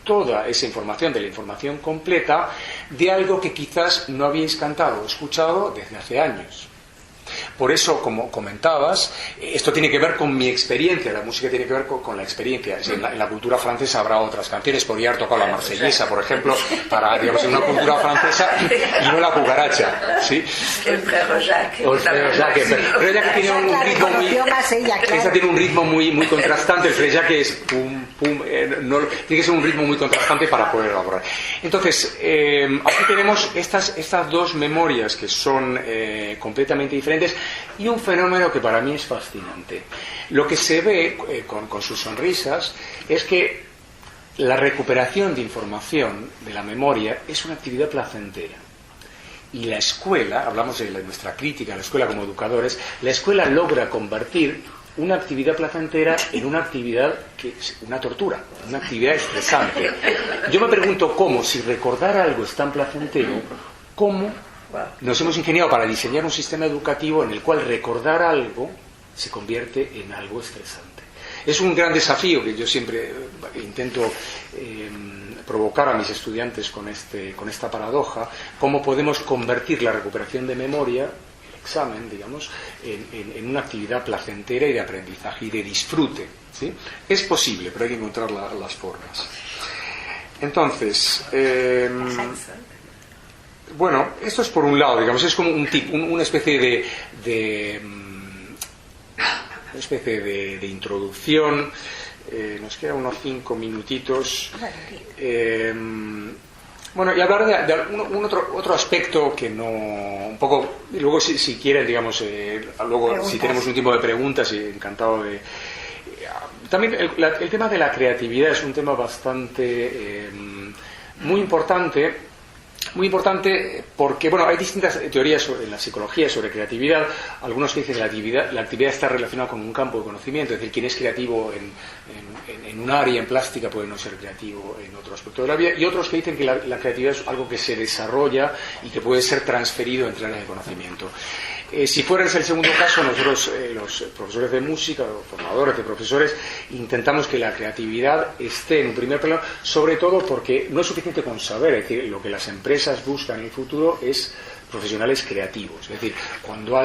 S3: toda esa información, de la información completa, de algo que quizás no habíais cantado o escuchado desde hace años. Por eso, como comentabas, esto tiene que ver con mi experiencia, la música tiene que ver con la experiencia. En la cultura francesa habrá otras canciones, podría haber tocado la marsellesa, por ejemplo, para, digamos, en una cultura francesa y no la cucaracha, ¿sí?
S6: El frère Jacques.
S3: O el frère Jacques, pero ella que tiene un ritmo muy... Esa tiene un ritmo muy contrastante, el frère Jacques es pum, pum, tiene que ser un ritmo muy contrastante para poder elaborar. Entonces, aquí tenemos estas dos memorias que son completamente diferentes y un fenómeno que para mí es fascinante. Lo que se ve con sus sonrisas es que la recuperación de información de la memoria es una actividad placentera. Y la escuela, hablamos de nuestra crítica a la escuela como educadores, la escuela logra convertir
S7: una actividad placentera en una actividad que es una tortura, una actividad estresante. Yo me pregunto cómo, si recordar algo es tan placentero, cómo nos hemos ingeniado para diseñar un sistema educativo en el cual recordar algo se convierte en algo estresante. Es un gran desafío que yo siempre intento provocar a mis estudiantes con esta paradoja, cómo podemos convertir la recuperación de memoria, el examen, digamos, en una actividad placentera y de aprendizaje y de disfrute, ¿sí? Es posible, pero hay que encontrar las formas. Entonces, bueno, esto es por un lado, digamos, es como una especie de introducción. Nos quedan unos 5 minutitos. Bueno, y hablar de otro aspecto que no, un poco, y luego si quieren, digamos, luego preguntas. Si tenemos un tiempo de preguntas, encantado de. También el tema de la creatividad es un tema bastante muy importante porque, bueno, hay distintas teorías en la psicología sobre creatividad. Algunos que dicen que la actividad está relacionada con un campo de conocimiento, es decir, quien es creativo en un área, en plástica, puede no ser creativo en otro aspecto de la vida, y otros que dicen que la creatividad es algo que se desarrolla y que puede ser transferido entre áreas de conocimiento. Si fuera ese el segundo caso, nosotros, los profesores de música, los formadores de profesores, intentamos que la creatividad esté en un primer plano, sobre todo porque no es suficiente con saber, es decir, lo que las empresas buscan en el futuro es profesionales creativos. Es decir, cuando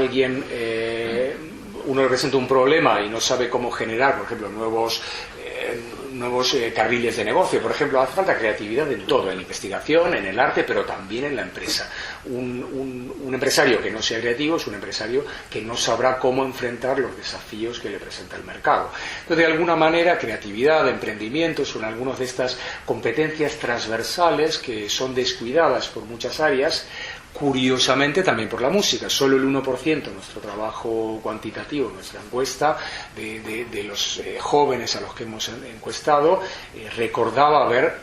S7: uno le presenta un problema y no sabe cómo generar, por ejemplo, nuevos carriles de negocio, por ejemplo, hace falta creatividad en todo, en la investigación, en el arte, pero también en la empresa. Un empresario que no sea creativo es un empresario que no sabrá cómo enfrentar los desafíos que le presenta el mercado. Entonces, de alguna manera, creatividad, emprendimiento son algunas de estas competencias transversales que son descuidadas por muchas áreas. Curiosamente también por la música, solo el 1% de nuestro trabajo cuantitativo, nuestra encuesta de los jóvenes a los que hemos encuestado, recordaba haber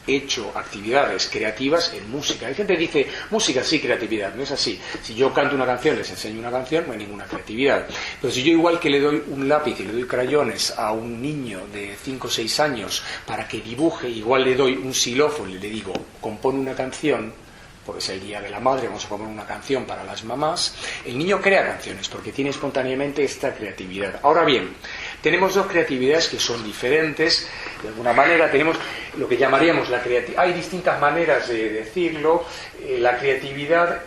S7: hecho actividades creativas en música. Hay gente que dice, música sí, creatividad, no es así. Si yo canto una canción, les enseño una canción, no hay ninguna creatividad. Pero si yo igual que le doy un lápiz y le doy crayones a un niño de 5 o 6 años para que dibuje, igual le doy un xilófono y le digo, compone una canción, porque es el Día de la Madre, vamos a poner una canción para las mamás, el niño crea canciones porque tiene espontáneamente esta creatividad. Ahora bien, tenemos dos creatividades que son diferentes, de alguna manera tenemos lo que llamaríamos la creatividad, hay distintas maneras de decirlo, la creatividad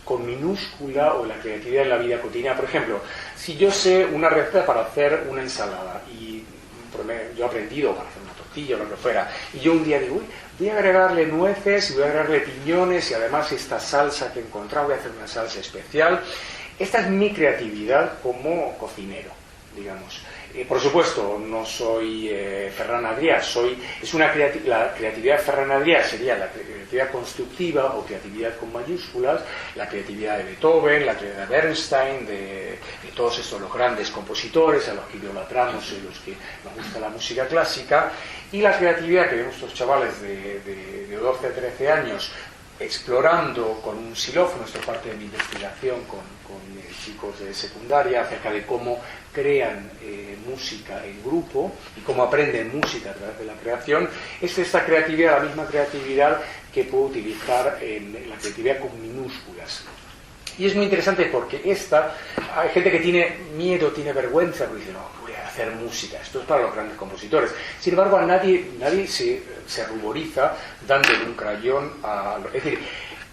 S7: con minúscula o la creatividad en la vida cotidiana. Por ejemplo, si yo sé una receta para hacer una ensalada y yo he aprendido para hacer una tortilla o lo que fuera, y yo un día digo, voy a agregarle nueces y voy a agregarle piñones y además esta salsa que he encontrado, voy a hacer una salsa especial. Esta es mi creatividad como cocinero, digamos. Por supuesto, no soy Ferran Adrià, la creatividad Ferran Adrià sería la creatividad constructiva o creatividad con mayúsculas, la creatividad de Beethoven, la creatividad de Bernstein, de todos estos los grandes compositores a los que idolatramos y los que nos gusta la música clásica, y la creatividad que vemos estos chavales de 12 a 13 años explorando con un xilófono. Esto es parte de mi investigación con chicos de secundaria acerca de cómo crean música en grupo y cómo aprenden música a través de la creación. Es esta creatividad, la misma creatividad que puedo utilizar en la creatividad con minúsculas. Y es muy interesante porque hay gente que tiene miedo, tiene vergüenza, porque dice, no, voy a hacer música, esto es para los grandes compositores. Sin embargo, a nadie se ruboriza dándole un crayón es decir,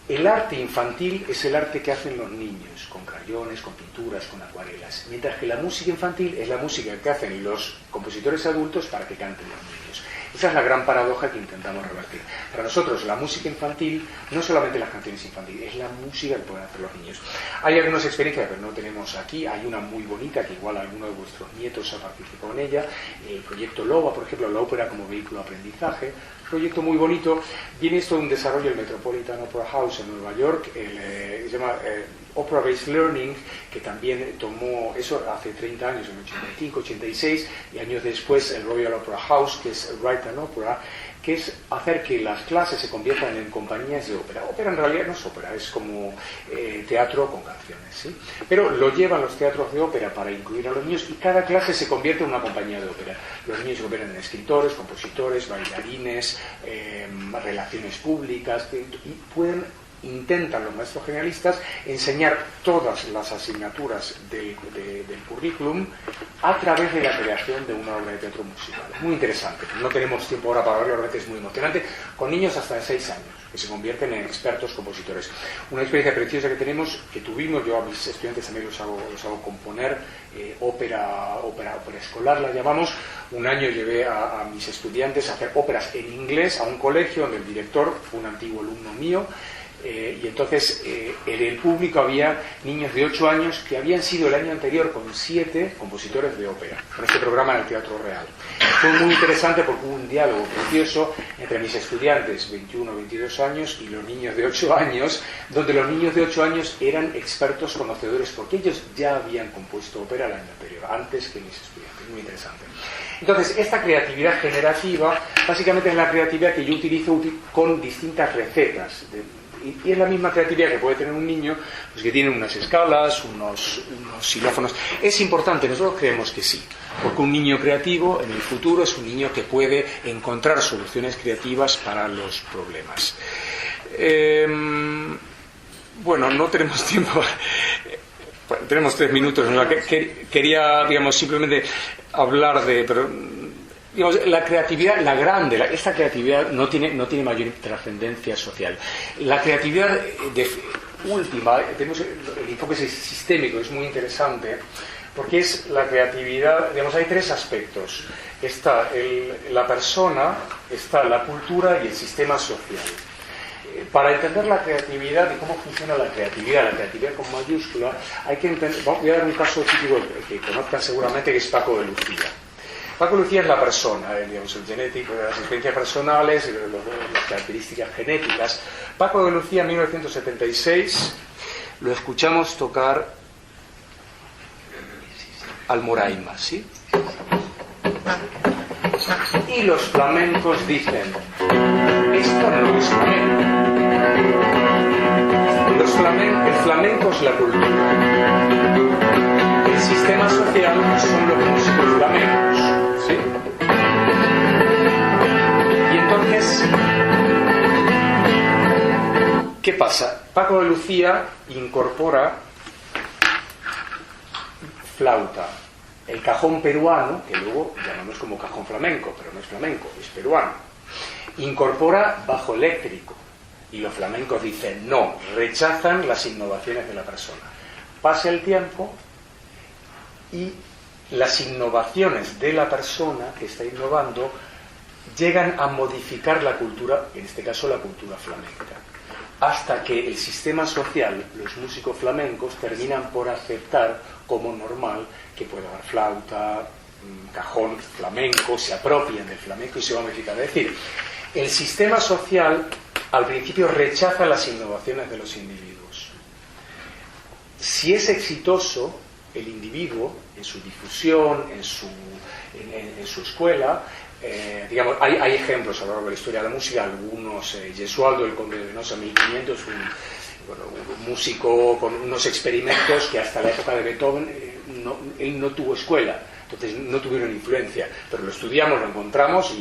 S7: el arte infantil es el arte que hacen los niños, con crayones, con pinturas, con acuarelas, mientras que la música infantil es la música que hacen los compositores adultos para que canten los niños. Esa es la gran paradoja que intentamos revertir. Para nosotros, la música infantil, no solamente las canciones infantiles, es la música que pueden hacer los niños. Hay algunas experiencias que no tenemos aquí, hay una muy bonita que igual alguno de vuestros nietos ha participado en ella, el proyecto LOA, por ejemplo, la ópera como vehículo de aprendizaje, proyecto muy bonito. Viene esto de un desarrollo del Metropolitan Opera House en Nueva York, se llama Opera-Based Learning, que también tomó eso hace 30 años, en 85, 86, y años después el Royal Opera House, que es Write an Opera, que es hacer que las clases se conviertan en compañías de ópera. Ópera en realidad no es ópera, es como teatro con canciones, ¿sí? Pero lo llevan los teatros de ópera para incluir a los niños y cada clase se convierte en una compañía de ópera. Los niños se convierten en escritores, compositores, bailarines, relaciones públicas, y intentan los maestros generalistas enseñar todas las asignaturas del currículum a través de la creación de una obra de teatro musical. Muy interesante. No tenemos tiempo ahora para verlo, realmente es muy emocionante. Con niños hasta de 6 años, que se convierten en expertos compositores. Una experiencia preciosa que tuvimos, yo a mis estudiantes también los hago componer, ópera escolar la llamamos. Un año llevé a mis estudiantes a hacer óperas en inglés a un colegio donde el director fue un antiguo alumno mío. Y entonces en el público había niños de 8 años que habían sido el año anterior con 7 compositores de ópera, con este programa en el Teatro Real. Fue muy interesante porque hubo un diálogo precioso entre mis estudiantes, 21 o 22 años, y los niños de 8 años, donde los niños de 8 años eran expertos conocedores, porque ellos ya habían compuesto ópera el año anterior, antes que mis estudiantes. Muy interesante. Entonces, esta creatividad generativa, básicamente es la creatividad que yo utilizo con distintas recetas, y es la misma creatividad que puede tener un niño, pues que tiene unas escalas, unos xilófonos. Es importante, nosotros creemos que sí, porque un niño creativo en el futuro es un niño que puede encontrar soluciones creativas para los problemas. Bueno, no tenemos tiempo. Tenemos 3 minutos. Quería, digamos, simplemente hablar de... Digamos, la creatividad, esta creatividad no tiene mayor trascendencia social. La creatividad última, tenemos el enfoque sistémico, es muy interesante, porque es la creatividad, digamos, hay 3 aspectos. Está la persona, está la cultura y el sistema social. Para entender la creatividad y cómo funciona la creatividad con mayúscula, hay que entender, voy a dar un caso típico que conozcan seguramente, que es Paco de Lucía. Paco Lucía es la persona, digamos, el genético, de las experiencias personales, las características genéticas. Paco de Lucía en 1976 lo escuchamos tocar Almoraima, ¿sí? Y los flamencos dicen, esto no es flamenco. El flamenco es la cultura. El sistema social son los músicos flamencos. ¿Sí? Y entonces, ¿qué pasa? Paco de Lucía incorpora flauta, el cajón peruano, que luego llamamos como cajón flamenco, pero no es flamenco, es peruano. Incorpora bajo eléctrico, y los flamencos dicen no, rechazan las innovaciones de la persona. Pasa el tiempo y las innovaciones de la persona que está innovando llegan a modificar la cultura, en este caso la cultura flamenca, hasta que el sistema social, los músicos flamencos, terminan por aceptar como normal que puede haber flauta, cajón flamenco, se apropian del flamenco y se va a modificar. Es decir, el sistema social al principio rechaza las innovaciones de los individuos. Si es exitoso el individuo en su difusión, en su escuela, digamos, hay ejemplos a lo largo de la historia de la música, algunos, Gesualdo, el conde de Venosa, 1500, un músico con unos experimentos que hasta la época de Beethoven él no tuvo escuela, entonces no tuvieron influencia, pero lo estudiamos, lo encontramos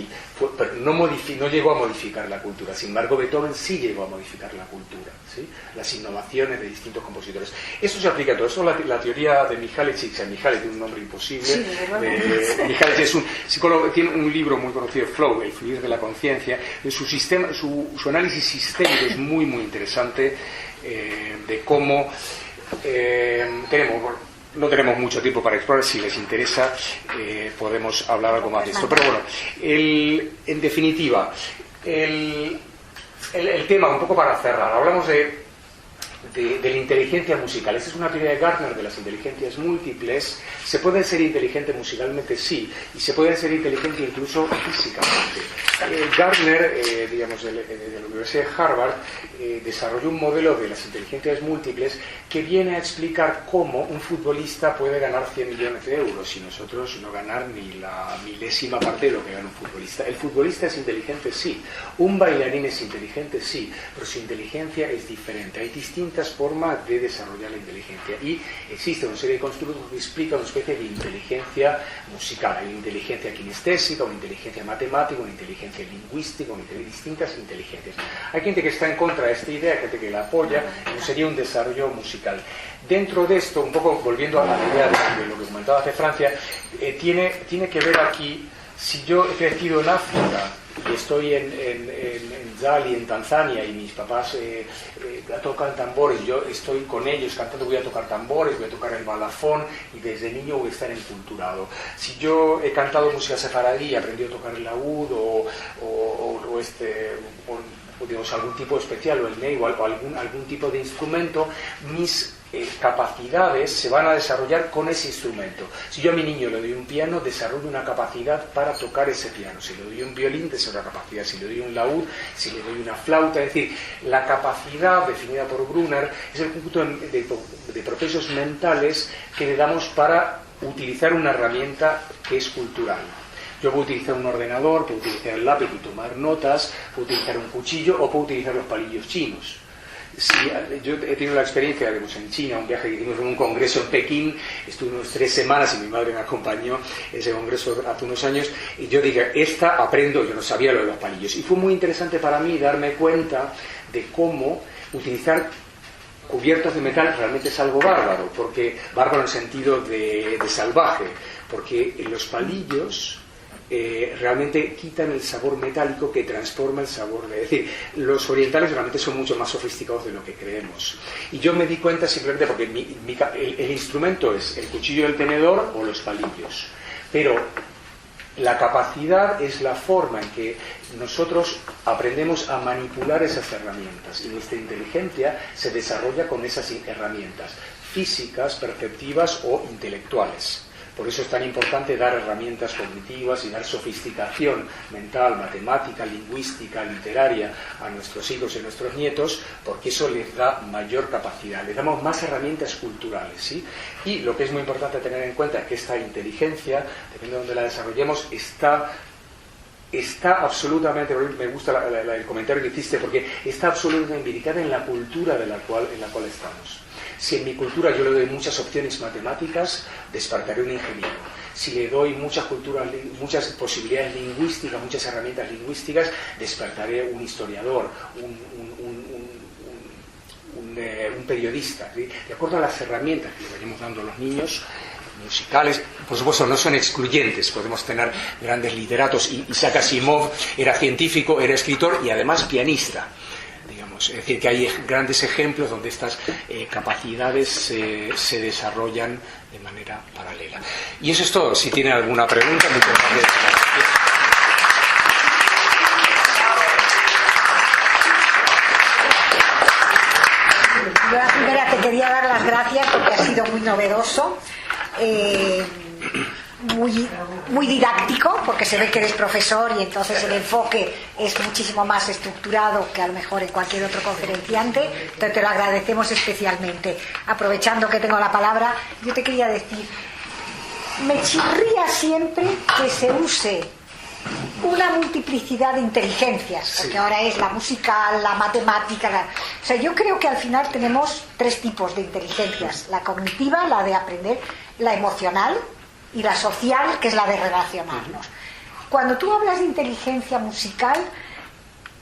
S7: pero no llegó a modificar la cultura. Sin embargo, Beethoven sí llegó a modificar la cultura, ¿sí? Las innovaciones de distintos compositores. Esto se aplica a todo. Eso es la teoría de Mihaly Csikszentmihalyi, tiene un nombre imposible. Sí, Mihaly es un psicólogo, tiene un libro muy conocido, Flow, el fluir de la conciencia. Su análisis sistémico es muy, muy interesante, de cómo no tenemos mucho tiempo para explorar. Si les interesa, podemos hablar algo más de esto. Pero bueno, en definitiva, el tema, un poco para cerrar, hablamos de la inteligencia musical. Esta es una teoría de Gardner de las inteligencias múltiples. ¿Se puede ser inteligente musicalmente? Sí. Y se puede ser inteligente incluso físicamente. Gardner, digamos, de la Universidad de Harvard, desarrolló un modelo de las inteligencias múltiples que viene a explicar cómo un futbolista puede ganar 100 millones de euros y nosotros no ganar ni la milésima parte de lo que gana un futbolista. El futbolista es inteligente, sí. Un bailarín es inteligente, sí, pero su inteligencia es diferente. Hay distintas formas de desarrollar la inteligencia y existe una serie de constructos que explican una especie de inteligencia musical. Hay inteligencia kinestésica, una inteligencia matemática, una inteligencia lingüística, distintas inteligencias. Hay gente que está en contra de esta idea, gente que la apoya, no sería un desarrollo musical. Dentro de esto, un poco volviendo a la idea de lo que comentabas de Francia, tiene que ver aquí, si yo he crecido en África y estoy en Zali, en Tanzania, y mis papás tocan tambores, yo estoy con ellos cantando, voy a tocar tambores, voy a tocar el balafón, y desde niño voy a estar enculturado. Si yo he cantado música sefaradí y he aprendido a tocar el laúd o digamos, algún tipo especial, o el ney, o algún tipo de instrumento, mis capacidades se van a desarrollar con ese instrumento. Si yo a mi niño le doy un piano, desarrollo una capacidad para tocar ese piano. Si le doy un violín, desarrollo una capacidad. Si le doy un laúd, si le doy una flauta. Es decir, la capacidad definida por Brunner es el conjunto de procesos mentales que le damos para utilizar una herramienta que es cultural. Yo puedo utilizar un ordenador, puedo utilizar el lápiz y tomar notas, puedo utilizar un cuchillo o puedo utilizar los palillos chinos. Sí, yo he tenido la experiencia, digamos, en China, un viaje que hicimos en un congreso en Pekín, estuve unas 3 semanas y mi madre me acompañó en ese congreso hace unos años, y yo dije, aprendo, yo no sabía lo de los palillos, y fue muy interesante para mí darme cuenta de cómo utilizar cubiertos de metal realmente es algo bárbaro, bárbaro en el sentido de salvaje, porque los palillos realmente quitan el sabor metálico que transforma el sabor es decir, los orientales realmente son mucho más sofisticados de lo que creemos, y yo me di cuenta simplemente porque el instrumento es el cuchillo, el tenedor o los palillos, pero la capacidad es la forma en que nosotros aprendemos a manipular esas herramientas, y nuestra inteligencia se desarrolla con esas herramientas físicas, perceptivas o intelectuales. Por eso es tan importante dar herramientas cognitivas y dar sofisticación mental, matemática, lingüística, literaria a nuestros hijos y a nuestros nietos, porque eso les da mayor capacidad, les damos más herramientas culturales, ¿sí? Y lo que es muy importante tener en cuenta es que esta inteligencia, depende de donde la desarrollemos, está absolutamente, me gusta el comentario que hiciste, porque está absolutamente indicada en la cultura en la cual estamos. Si en mi cultura yo le doy muchas opciones matemáticas, despertaré un ingeniero. Si le doy muchas posibilidades lingüísticas, muchas herramientas lingüísticas, despertaré un historiador, un periodista, ¿sí? De acuerdo a las herramientas que le vayamos dando a los niños, musicales, por supuesto no son excluyentes, podemos tener grandes literatos. Isaac Asimov era científico, era escritor y además pianista. Es decir, que hay grandes ejemplos donde estas capacidades se desarrollan de manera paralela. Y eso es todo. Si tienen alguna pregunta, muchas gracias.
S2: Yo la primera te quería dar las gracias porque ha sido muy novedoso. Muy didáctico, porque se ve que eres profesor y entonces el enfoque es muchísimo más estructurado que a lo mejor en cualquier otro conferenciante, entonces te lo agradecemos especialmente. Aprovechando que tengo la palabra, yo te quería decir, me chirría siempre que se use una multiplicidad de inteligencias, porque ahora es la musical, la matemática, o sea, yo creo que al final tenemos 3 tipos de inteligencias: la cognitiva, la de aprender, la emocional y la social, que es la de relacionarnos. Cuando tú hablas de inteligencia musical,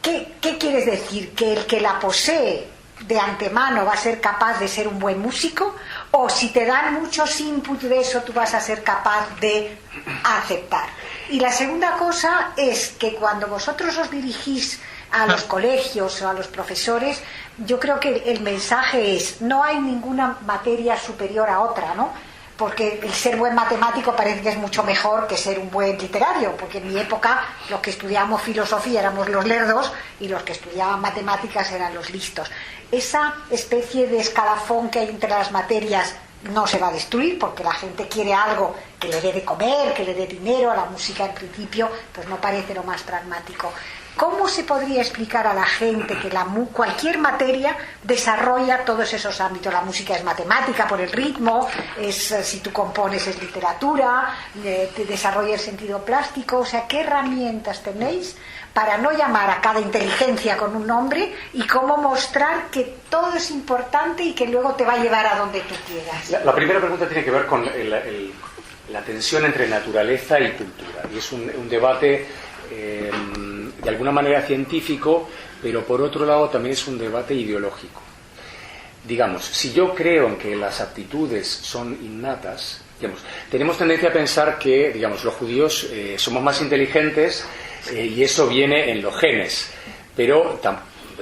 S2: ¿qué quieres decir? ¿Que el que la posee de antemano va a ser capaz de ser un buen músico? ¿O si te dan muchos inputs de eso, tú vas a ser capaz de aceptar? Y la segunda cosa es que cuando vosotros os dirigís a los colegios o a los profesores, yo creo que el mensaje es: no hay ninguna materia superior a otra, ¿no? Porque el ser buen matemático parece que es mucho mejor que ser un buen literario, porque en mi época los que estudiábamos filosofía éramos los lerdos y los que estudiaban matemáticas eran los listos. Esa especie de escalafón que hay entre las materias no se va a destruir, porque la gente quiere algo que le dé de comer, que le dé dinero. A la música en principio pues no parece lo más pragmático. ¿Cómo se podría explicar a la gente que cualquier materia desarrolla todos esos ámbitos? La música es matemática por el ritmo, si tú compones es literatura, te desarrolla el sentido plástico. O sea, ¿qué herramientas tenéis para no llamar a cada inteligencia con un nombre y cómo mostrar que todo es importante y que luego te va a llevar a donde tú quieras?
S7: La primera pregunta tiene que ver con la tensión entre naturaleza y cultura. Y es un debate de alguna manera científico, pero por otro lado también es un debate ideológico. Digamos, si yo creo en que las aptitudes son innatas, digamos, tenemos tendencia a pensar que, digamos, los judíos somos más inteligentes y eso viene en los genes, pero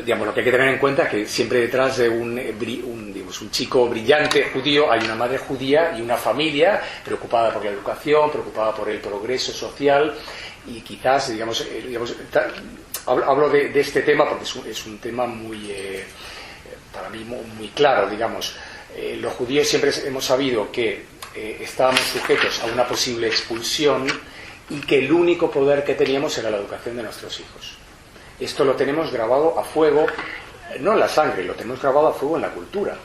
S7: digamos, lo que hay que tener en cuenta es que siempre detrás de un chico brillante judío hay una madre judía y una familia preocupada por la educación, preocupada por el progreso social. Y quizás, hablo de este tema porque es un tema muy, para mí, muy claro, digamos. Los judíos siempre hemos sabido que estábamos sujetos a una posible expulsión y que el único poder que teníamos era la educación de nuestros hijos. Esto lo tenemos grabado a fuego, no en la sangre, lo tenemos grabado a fuego en la cultura.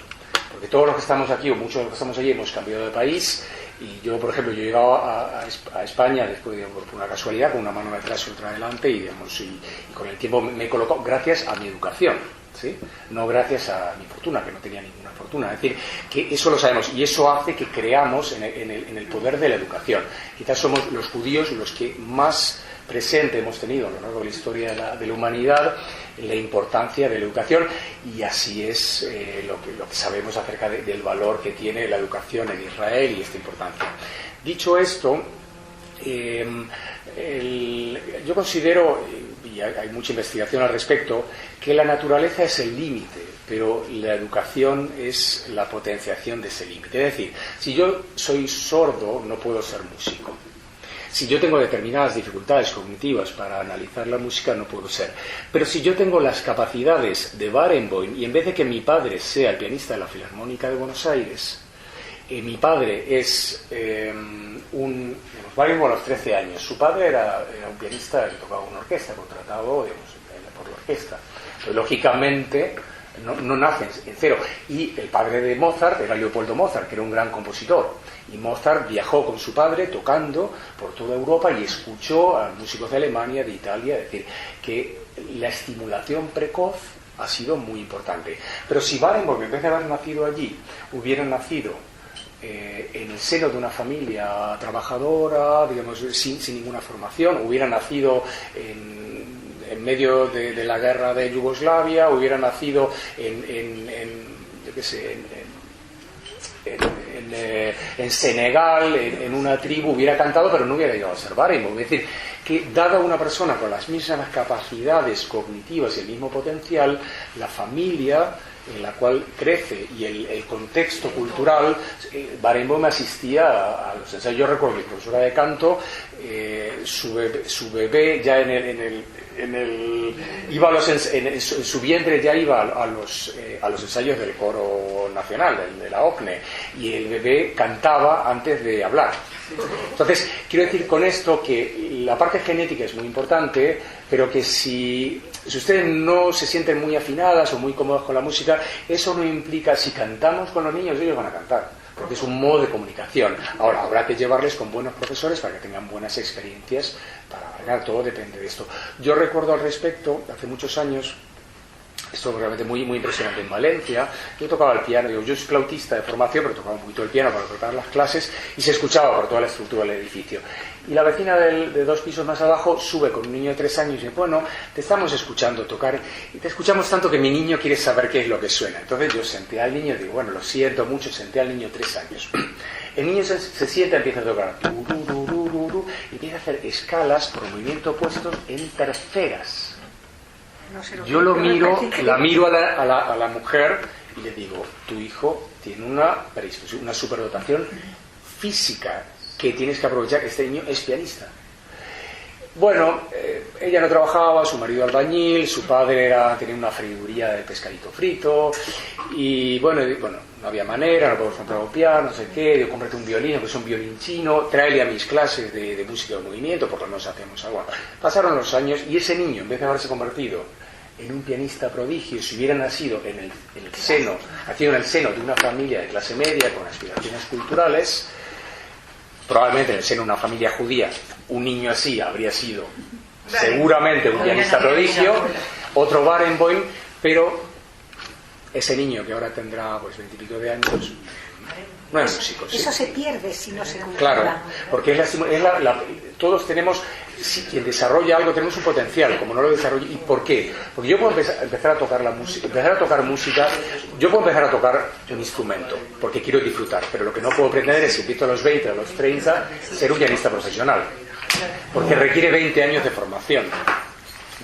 S7: Porque todos los que estamos aquí, o muchos de los que estamos allí, hemos cambiado de país. Y yo, por ejemplo, yo he llegado a España después, digamos, por una casualidad, con una mano detrás y otra adelante, y con el tiempo me he colocado gracias a mi educación, ¿sí? No gracias a mi fortuna, que no tenía ninguna fortuna. Es decir, que eso lo sabemos, y eso hace que creamos en el poder de la educación. Quizás somos los judíos los que más presente hemos tenido a lo largo de la historia de la humanidad la importancia de la educación, y así es lo que sabemos acerca del valor que tiene la educación en Israel y esta importancia. Dicho esto, yo considero, y hay mucha investigación al respecto, que la naturaleza es el límite, pero la educación es la potenciación de ese límite. Es decir, si yo soy sordo, no puedo ser músico. Si yo tengo determinadas dificultades cognitivas para analizar la música, no puedo ser. Pero si yo tengo las capacidades de Barenboim, y en vez de que mi padre sea el pianista de la Filarmónica de Buenos Aires, mi padre es Barenboim a los 13 años. Su padre era un pianista que tocaba una orquesta, contratado, digamos, por la orquesta. Pues, lógicamente, no nace en cero. Y el padre de Mozart era Leopoldo Mozart, que era un gran compositor. Y Mozart viajó con su padre tocando por toda Europa y escuchó a músicos de Alemania, de Italia. Es decir, que la estimulación precoz ha sido muy importante. Pero si Barenboim, en vez de haber nacido allí, hubiera nacido en el seno de una familia trabajadora, digamos, sin ninguna formación, hubiera nacido en medio de la guerra de Yugoslavia, hubiera nacido en Senegal, en una tribu, hubiera cantado, pero no hubiera llegado a ser Barenboim. Es decir, que dada una persona con las mismas capacidades cognitivas y el mismo potencial, la familia en la cual crece y el contexto cultural, Barenboim asistía a los ensayos. Yo recuerdo que mi profesora de canto, su bebé ya iba en su vientre ya iba a los ensayos del coro nacional, de la OCNE, y el bebé cantaba antes de hablar. Entonces, quiero decir con esto que la parte genética es muy importante, pero que si ustedes no se sienten muy afinadas o muy cómodas con la música, eso no implica, si cantamos con los niños, ellos van a cantar, porque es un modo de comunicación. Ahora, habrá que llevarles con buenos profesores para que tengan buenas experiencias para bailar. Todo depende de esto. Yo recuerdo al respecto, hace muchos años, esto es realmente muy, muy impresionante, en Valencia, yo tocaba el piano, yo soy flautista de formación, pero tocaba un poquito el piano para preparar las clases, y se escuchaba por toda la estructura del edificio. Y la vecina de 2 pisos más abajo sube con un niño de 3 años y dice: bueno, te estamos escuchando tocar, y te escuchamos tanto que mi niño quiere saber qué es lo que suena. Entonces yo senté al niño y digo: bueno, lo siento mucho, senté al niño 3 años. El niño se sienta, empieza a tocar, y empieza a hacer escalas por movimiento opuestos en terceras. Yo la miro a la mujer y le digo: tu hijo tiene una superdotación física que tienes que aprovechar. Este niño es pianista. Bueno, ella no trabajaba, su marido albañil, su padre tenía una freiduría de pescadito frito y bueno, no había manera, no podemos comprar un piano, no sé qué, yo cómprate un violín, que es un violín chino, tráele a mis clases de música de movimiento, por lo menos hacemos algo. Pasaron los años y ese niño, en vez de haberse convertido en un pianista prodigio, si hubiera nacido en el seno de una familia de clase media con aspiraciones culturales, probablemente en el seno de una familia judía, un niño así habría sido seguramente un pianista prodigio, otro Barenboim, pero ese niño que ahora tendrá pues 20 y pico de años no es músico.
S2: Eso se pierde si no se cultiva.
S7: Claro, porque todos tenemos, si quien desarrolla algo, tenemos un potencial, como no lo desarrolla. ¿Y por qué? Porque yo puedo empezar a tocar música, yo puedo empezar a tocar un instrumento, porque quiero disfrutar, pero lo que no puedo pretender es, si empiezo a los 20, a los 30, ser un pianista profesional, porque requiere 20 años de formación.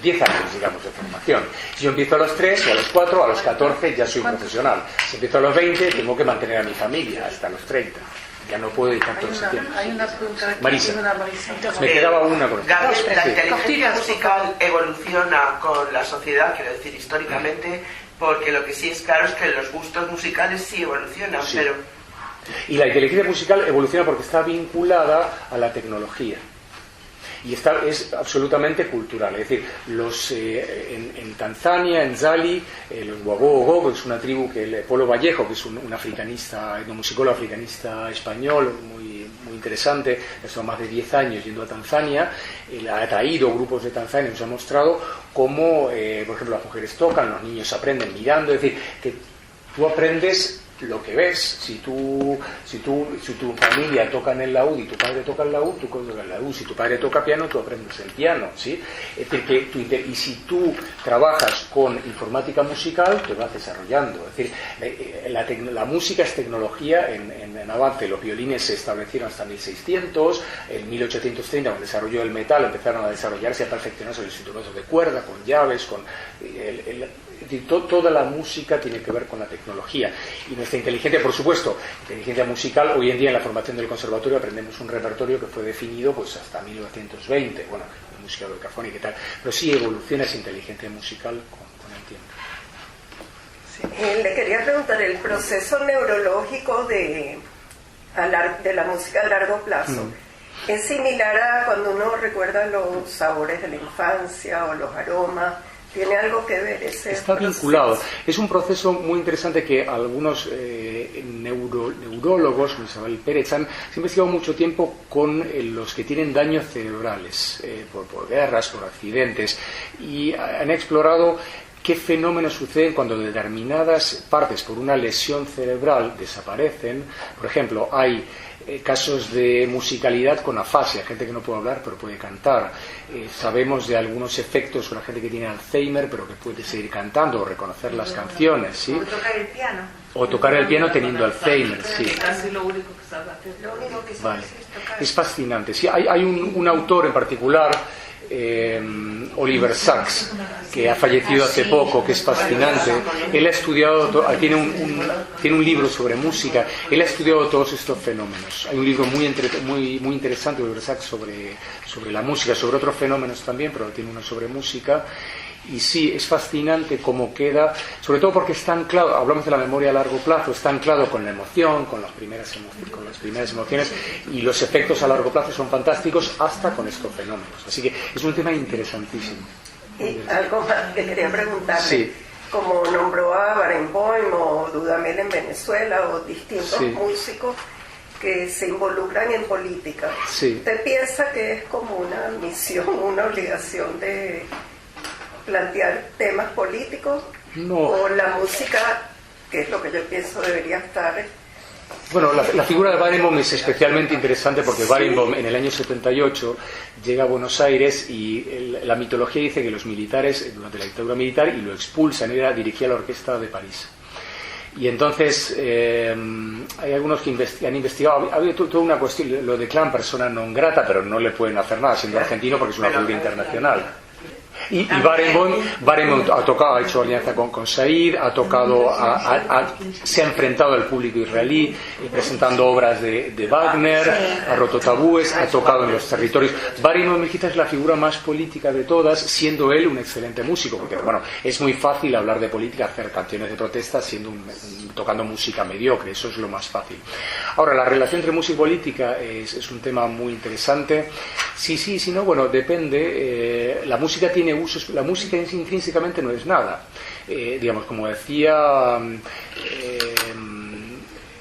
S7: 10 años, digamos, de formación. Si yo empiezo a los 3, o a los 4, a los 14 ya soy un profesional. Si empiezo a los 20, tengo que mantener a mi familia hasta los 30. Ya no puedo dedicar todo ese tiempo.
S6: Hay una pregunta aquí.
S7: Marisa. Me quedaba una con
S8: la inteligencia musical evoluciona con la sociedad, quiero decir, históricamente, porque lo que sí es claro es que los gustos musicales sí evolucionan, sí. Pero...
S7: Y la inteligencia musical evoluciona porque está vinculada a la tecnología. Y es absolutamente cultural, es decir, en Tanzania, en Zali, los Wagogo, que es una tribu Polo Vallejo, que es un africanista, etnomusicólogo africanista español, muy interesante, estuvo más de 10 años yendo a Tanzania, ha traído grupos de Tanzania, nos ha mostrado cómo, por ejemplo, las mujeres tocan, los niños aprenden mirando, es decir, que tú aprendes lo que ves. Si tu familia toca en el laúd y tu padre toca el laúd, tú tocas el laúd. Si tu padre toca piano, tú aprendes el piano, ¿sí? Es decir, y si tú trabajas con informática musical, te vas desarrollando. Es decir, la música es tecnología en avance. Los violines se establecieron hasta 1600, en 1830, con el desarrollo del metal, empezaron a desarrollarse y a perfeccionarse los instrumentos de cuerda, con llaves, con toda la música tiene que ver con la tecnología. Y nuestra inteligencia, por supuesto, inteligencia musical, hoy en día en la formación del conservatorio aprendemos un repertorio que fue definido pues hasta 1920, bueno, la música decafónica y tal, pero sí evoluciona esa inteligencia musical con el tiempo.
S9: Sí. Le quería preguntar, el proceso neurológico de la música a largo plazo, ¿es similar a cuando uno recuerda los sabores de la infancia o los aromas? ¿Tiene algo que ver ese
S7: Está
S9: proceso?
S7: Vinculado. Es un proceso muy interesante que algunos neurólogos, como Isabel Pérez, han investigado mucho tiempo con los que tienen daños cerebrales por guerras, por accidentes, y han explorado qué fenómenos suceden cuando determinadas partes por una lesión cerebral desaparecen. Por ejemplo, hay casos de musicalidad con afasia, gente que no puede hablar pero puede cantar. Sabemos de algunos efectos con la gente que tiene Alzheimer pero que puede seguir cantando o reconocer las canciones, ¿sí?
S10: O tocar el piano.
S7: O tocar el piano teniendo Alzheimer, sí.
S5: Casi lo único que sabe hacer.
S10: Lo único que
S7: Vale.
S10: es tocar.
S7: Es fascinante. Sí, hay un autor en particular, Oliver Sacks, que ha fallecido hace poco, que es fascinante. Él ha estudiado, tiene un libro sobre música. Él ha estudiado todos estos fenómenos. Hay un libro muy interesante de Oliver Sacks sobre la música, sobre otros fenómenos también, pero tiene uno sobre música. Y sí, es fascinante cómo queda, sobre todo porque está anclado, hablamos de la memoria a largo plazo, está anclado con la emoción, con las primeras emociones, y los efectos a largo plazo son fantásticos hasta con estos fenómenos. Así que es un tema interesantísimo.
S9: Y algo más que quería preguntarle.
S7: Sí.
S9: Como nombró a Barenboim o Dudamel en Venezuela o distintos
S7: Sí.
S9: músicos que se involucran en política,
S7: Sí.
S9: ¿usted piensa que es como una misión, una obligación de plantear temas políticos?
S7: No.
S9: ¿O la música, que es lo que yo pienso debería estar?
S7: Bueno, la figura de Barenboim es especialmente interesante porque Barenboim en el año 78 llega a Buenos Aires y la mitología dice que los militares, durante la dictadura militar, y lo expulsan, dirigía la orquesta de París. Y entonces hay algunos que han investigado, ha habido toda una cuestión, lo declaran persona non grata, pero no le pueden hacer nada siendo argentino porque es una figura internacional. Y Barenboim ha tocado, ha hecho alianza con Said, ha tocado, se ha enfrentado al público israelí presentando obras de Wagner, ha roto tabúes, ha tocado en los territorios. Barenboim quizás es la figura más política de todas, siendo él un excelente músico, porque bueno, es muy fácil hablar de política, hacer canciones de protesta tocando música mediocre, eso es lo más fácil. Ahora, la relación entre música y política es un tema muy interesante. Sí, no, bueno, depende. La música tiene usos, la música intrínsecamente no es nada. Digamos, como decía,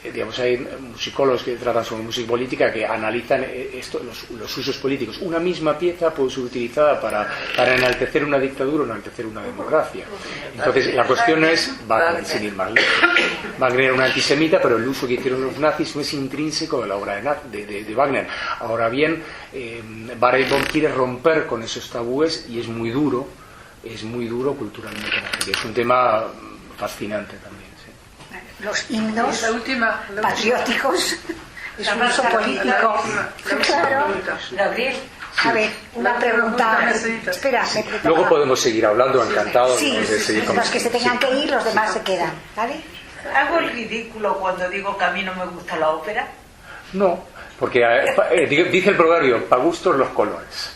S7: digamos, hay musicólogos que tratan sobre música política que analizan los usos políticos. Una misma pieza puede ser utilizada para enaltecer una dictadura o enaltecer una democracia. Entonces, la cuestión no es Wagner, sin ir más lejos. Wagner era un antisemita, pero el uso que hicieron los nazis no es intrínseco de la obra de Wagner. Ahora bien, Barenboim quiere romper con esos tabúes y es muy duro culturalmente. Es un tema fascinante también.
S2: Los himnos patrióticos es un uso político. Claro.
S6: Gabriel,
S2: a ver, una pregunta. Espera,
S7: luego podemos seguir hablando, encantado.
S2: Sí, los que se tengan que ir, los demás se quedan, ¿vale?
S5: ¿Hago el ridículo cuando digo que a mí no me gusta la ópera?
S7: No. Porque dice el proverbio, para gustos los colores.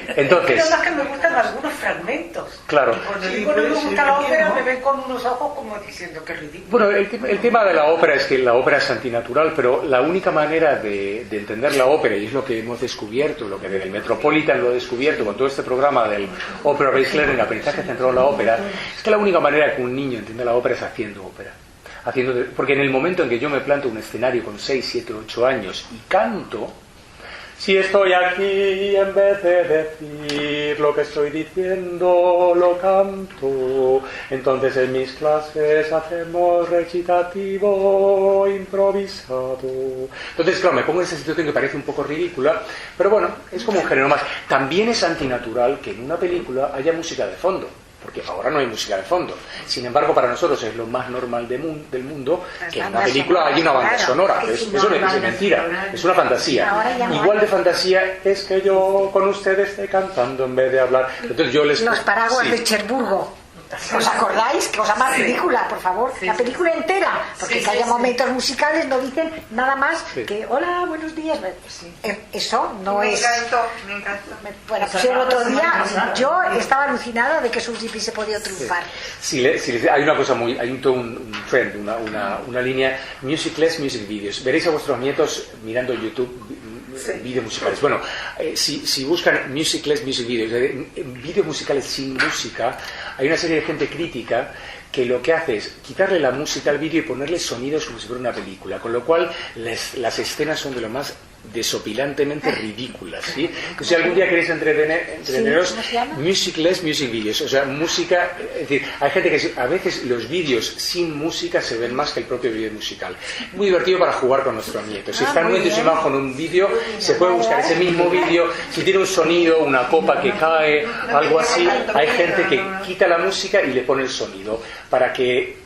S7: Entonces,
S5: pero es que me gustan algunos fragmentos.
S7: Claro.
S5: Y cuando digo no me gusta la ópera, me ven con unos ojos como diciendo que ridículo.
S7: Bueno, el tema de la ópera es que la ópera es antinatural, pero la única manera de entender la ópera, y es lo que hemos descubierto, lo que desde el Metropolitan lo he descubierto con todo este programa del Opera Based Learning, aprendizaje centrado en la ópera, es que la única manera que un niño entienda la ópera es haciendo ópera. Porque en el momento en que yo me planto un escenario con 6, 7, 8 años y canto, si estoy aquí en vez de decir lo que estoy diciendo, lo canto. Entonces en mis clases hacemos recitativo improvisado. Entonces, claro, me pongo en esa situación que parece un poco ridícula, pero bueno, es como un género más. También es antinatural que en una película haya música de fondo, porque ahora no hay música de fondo. Sin embargo, para nosotros es lo más normal del mundo que en una película haya una banda sonora. Eso no es mentira, es una fantasía. Igual de fantasía es que yo con ustedes esté cantando en vez de hablar. Entonces yo les...
S2: Los paraguas de Cherburgo. ¿Os acordáis? Cosa más ridícula, por favor. La película entera, porque que haya momentos musicales no dicen nada más que hola, buenos días. Eso no es...
S6: Me encantó.
S2: Bueno, pues el otro día yo estaba alucinada de que Susipi se podía triunfar.
S7: Sí, hay una cosa hay un trend, una línea musicless music videos. Veréis a vuestros nietos mirando YouTube vídeos musicales. Bueno, si buscan musicless music videos, vídeos musicales sin música, hay una serie de gente crítica que lo que hace es quitarle la música al vídeo y ponerle sonidos como si fuera una película, con lo cual las escenas son de lo más desopilantemente ridículas, ¿sí? Si algún día queréis entreteneros, musicless music videos, o sea, música, es decir, hay gente que a veces los vídeos sin música se ven más que el propio vídeo musical. Muy divertido para jugar con nuestros nietos. Si están muy entusiasmados con un vídeo, se puede buscar ese mismo vídeo, si tiene un sonido, una copa que cae, algo así, hay gente que quita la música y le pone el sonido para que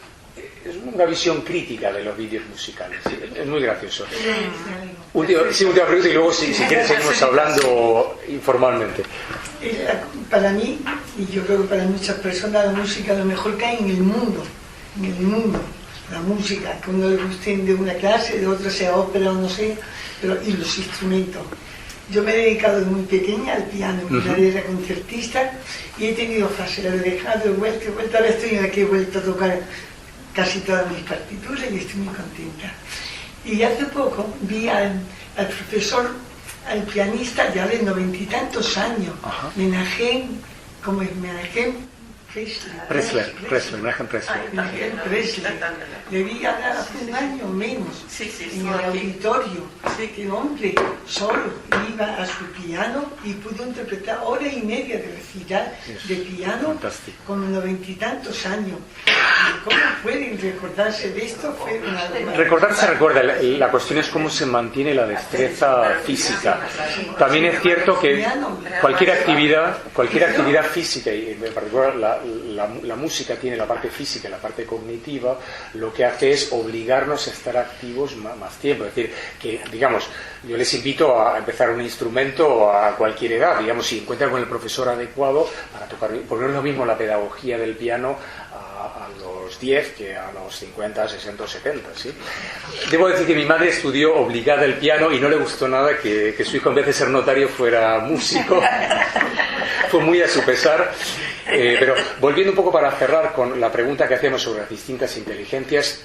S7: es una visión crítica de los vídeos musicales. ¿Sí? Es muy gracioso. Última pregunta y luego si quieres seguimos hablando informalmente.
S4: Para mí, y yo creo que para muchas personas, la música lo mejor que hay en el mundo. La música, que uno le guste de una clase, de otra sea ópera o no sé, y los instrumentos. Yo me he dedicado desde muy pequeña al piano, mi madre era concertista y he tenido fases, la he dejado, he vuelto, ahora estoy aquí, he vuelto a tocar casi todas mis partituras y estoy muy contenta. Y hace poco vi al profesor, al pianista ya de 90 y tantos años, Menachem Presley. Le vi hablar hace un año menos en el auditorio. Que hombre solo iba a su piano y pudo interpretar hora y media de recital de piano.
S7: Fantástico.
S4: Con 90 y tantos años. ¿Cómo pueden recordarse de esto?
S7: Recordar se recuerda, la cuestión es cómo se mantiene la destreza física. También es cierto que cualquier actividad física, y en particular la música tiene la parte física y la parte cognitiva, lo que hace es obligarnos a estar activos más tiempo. Es decir, que, digamos, yo les invito a empezar un instrumento a cualquier edad, digamos, si encuentran con el profesor adecuado para tocar, porque no es lo mismo la pedagogía del piano a los 10 que a los 50, 60 o 70, ¿sí? Debo decir que mi madre estudió obligada el piano y no le gustó nada que su hijo, en vez de ser notario, fuera músico. Fue muy a su pesar. Pero volviendo un poco para cerrar con la pregunta que hacemos sobre las distintas inteligencias,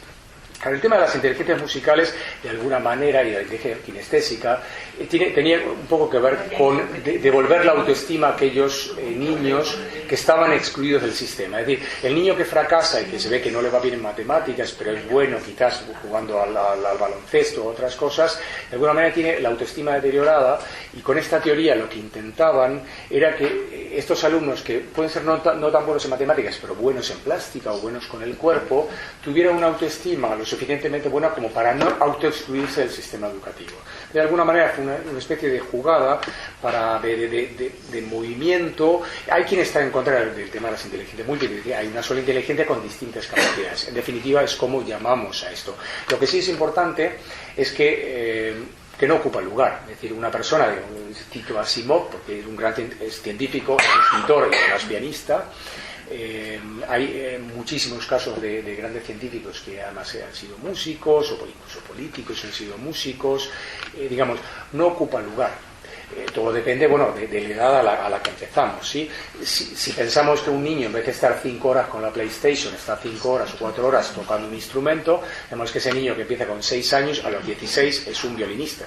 S7: el tema de las inteligencias musicales, de alguna manera, y la inteligencia kinestésica, tenía un poco que ver con devolver la autoestima a aquellos niños que estaban excluidos del sistema. Es decir, el niño que fracasa y que se ve que no le va bien en matemáticas, pero es bueno quizás jugando al baloncesto o otras cosas, de alguna manera tiene la autoestima deteriorada, y con esta teoría lo que intentaban era que estos alumnos, que pueden ser no tan buenos en matemáticas, pero buenos en plástica o buenos con el cuerpo, tuvieran una autoestima lo suficientemente buena como para no autoexcluirse del sistema educativo. De alguna manera fue una especie de jugada de movimiento. Hay quien está en contra del tema de las inteligencias múltiples. Hay una sola inteligencia con distintas capacidades. En definitiva, es como llamamos a esto. Lo que sí es importante es que no ocupa lugar. Es decir, una persona, cito a Asimov, porque es un gran científico, escritor y además pianista. Hay muchísimos casos de grandes científicos que además han sido músicos o incluso políticos han sido músicos. Digamos, no ocupa lugar. Todo depende, bueno, de la edad a la que empezamos, ¿sí? Si pensamos que un niño, en vez de estar 5 horas con la PlayStation, está 5 horas o 4 horas tocando un instrumento, vemos que ese niño que empieza con 6 años, a los 16 es un violinista.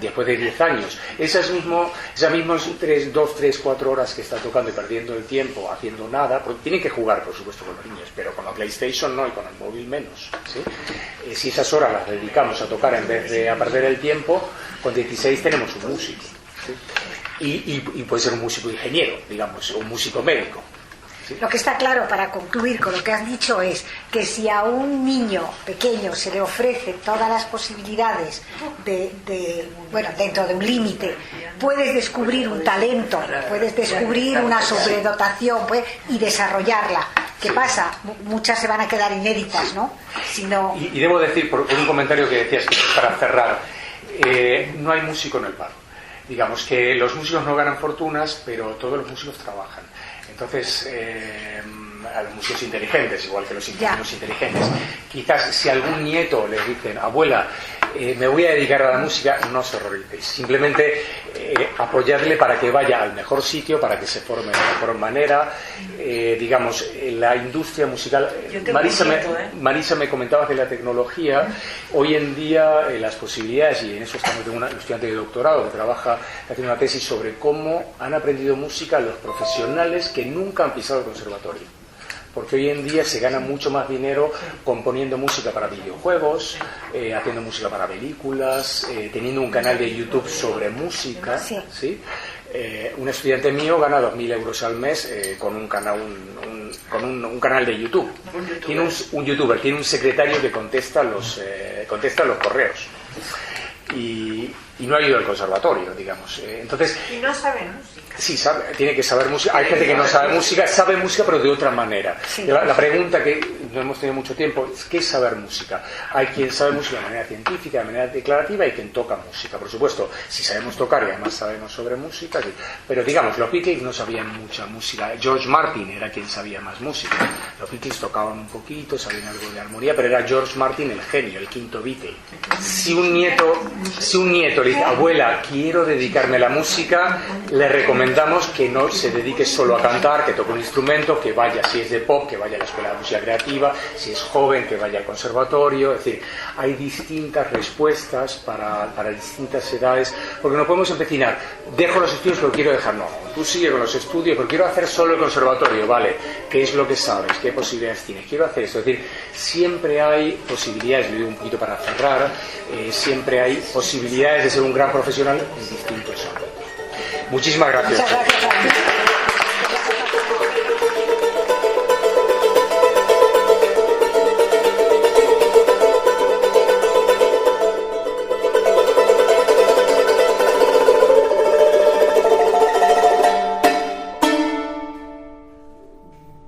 S7: Después de 10 años, esas mismas 2, 3, 4 horas que está tocando y perdiendo el tiempo haciendo nada, porque tienen que jugar, por supuesto, con los niños, pero con la PlayStation no, y con el móvil menos, ¿sí? Si esas horas las dedicamos a tocar en vez de a perder el tiempo, con 16 tenemos un músico, ¿sí? Y puede ser un músico ingeniero, digamos, o un músico médico. ¿Sí?
S2: Lo que está claro, para concluir con lo que has dicho, es que si a un niño pequeño se le ofrece todas las posibilidades bueno, dentro de un límite, puedes descubrir un talento, puedes descubrir una sobredotación y desarrollarla. ¿Qué pasa? Muchas se van a quedar inéditas, ¿no?
S3: Y debo decir, por un comentario que decías, para cerrar, no hay músico en el paro. Digamos que los músicos no ganan fortunas, pero todos los músicos trabajan. Entonces, a los músicos inteligentes, igual que los ingenieros inteligentes, quizás si algún nieto les dicen, abuela, me voy a dedicar a la música, no os horroricéis, simplemente apoyarle para que vaya al mejor sitio, para que se forme de la mejor manera. Digamos, la industria musical, Marisa me comentabas de la tecnología. Hoy en día las posibilidades, y en eso estamos de un estudiante de doctorado que trabaja haciendo una tesis sobre cómo han aprendido música los profesionales que nunca han pisado el conservatorio, porque hoy en día se gana mucho más dinero componiendo música para videojuegos, haciendo música para películas, teniendo un canal de YouTube sobre música, ¿sí? Un estudiante mío gana 2.000 euros al mes con un canal de YouTube. Tiene un youtuber, tiene un secretario que contesta los correos. Y no ha ido al conservatorio, digamos. Entonces,
S10: y no sabe música.
S3: Sí, tiene que saber música. Hay gente que no sabe música, pero de otra manera. La pregunta que no hemos tenido mucho tiempo es: ¿qué es saber música? Hay quien sabe música de manera científica, de manera declarativa, y quien toca música. Por supuesto, si sabemos tocar y además sabemos sobre música, sí. Pero digamos, los Beatles no sabían mucha música. George Martin era quien sabía más música. Los Beatles tocaban un poquito, sabían algo de armonía, pero era George Martin el genio, el quinto Beatle. Si un nieto le dice: abuela, quiero dedicarme a la música, le recomendamos que no se dedique solo a cantar, que toque un instrumento, que vaya, si es de pop, que vaya a la escuela de música creativa, si es joven, que vaya al conservatorio. Es decir, hay distintas respuestas para distintas edades, porque no podemos empecinar: dejo los estudios, pero quiero dejar. No, tú sigue con los estudios, pero quiero hacer solo el conservatorio. Vale, ¿qué es lo que sabes? ¿Qué posibilidades tienes? Quiero hacer esto. Es decir, siempre hay posibilidades, lo digo un poquito para cerrar, siempre hay posibilidades de ser un gran profesional en distintos ámbitos. Muchísimas gracias.
S2: Muchas gracias.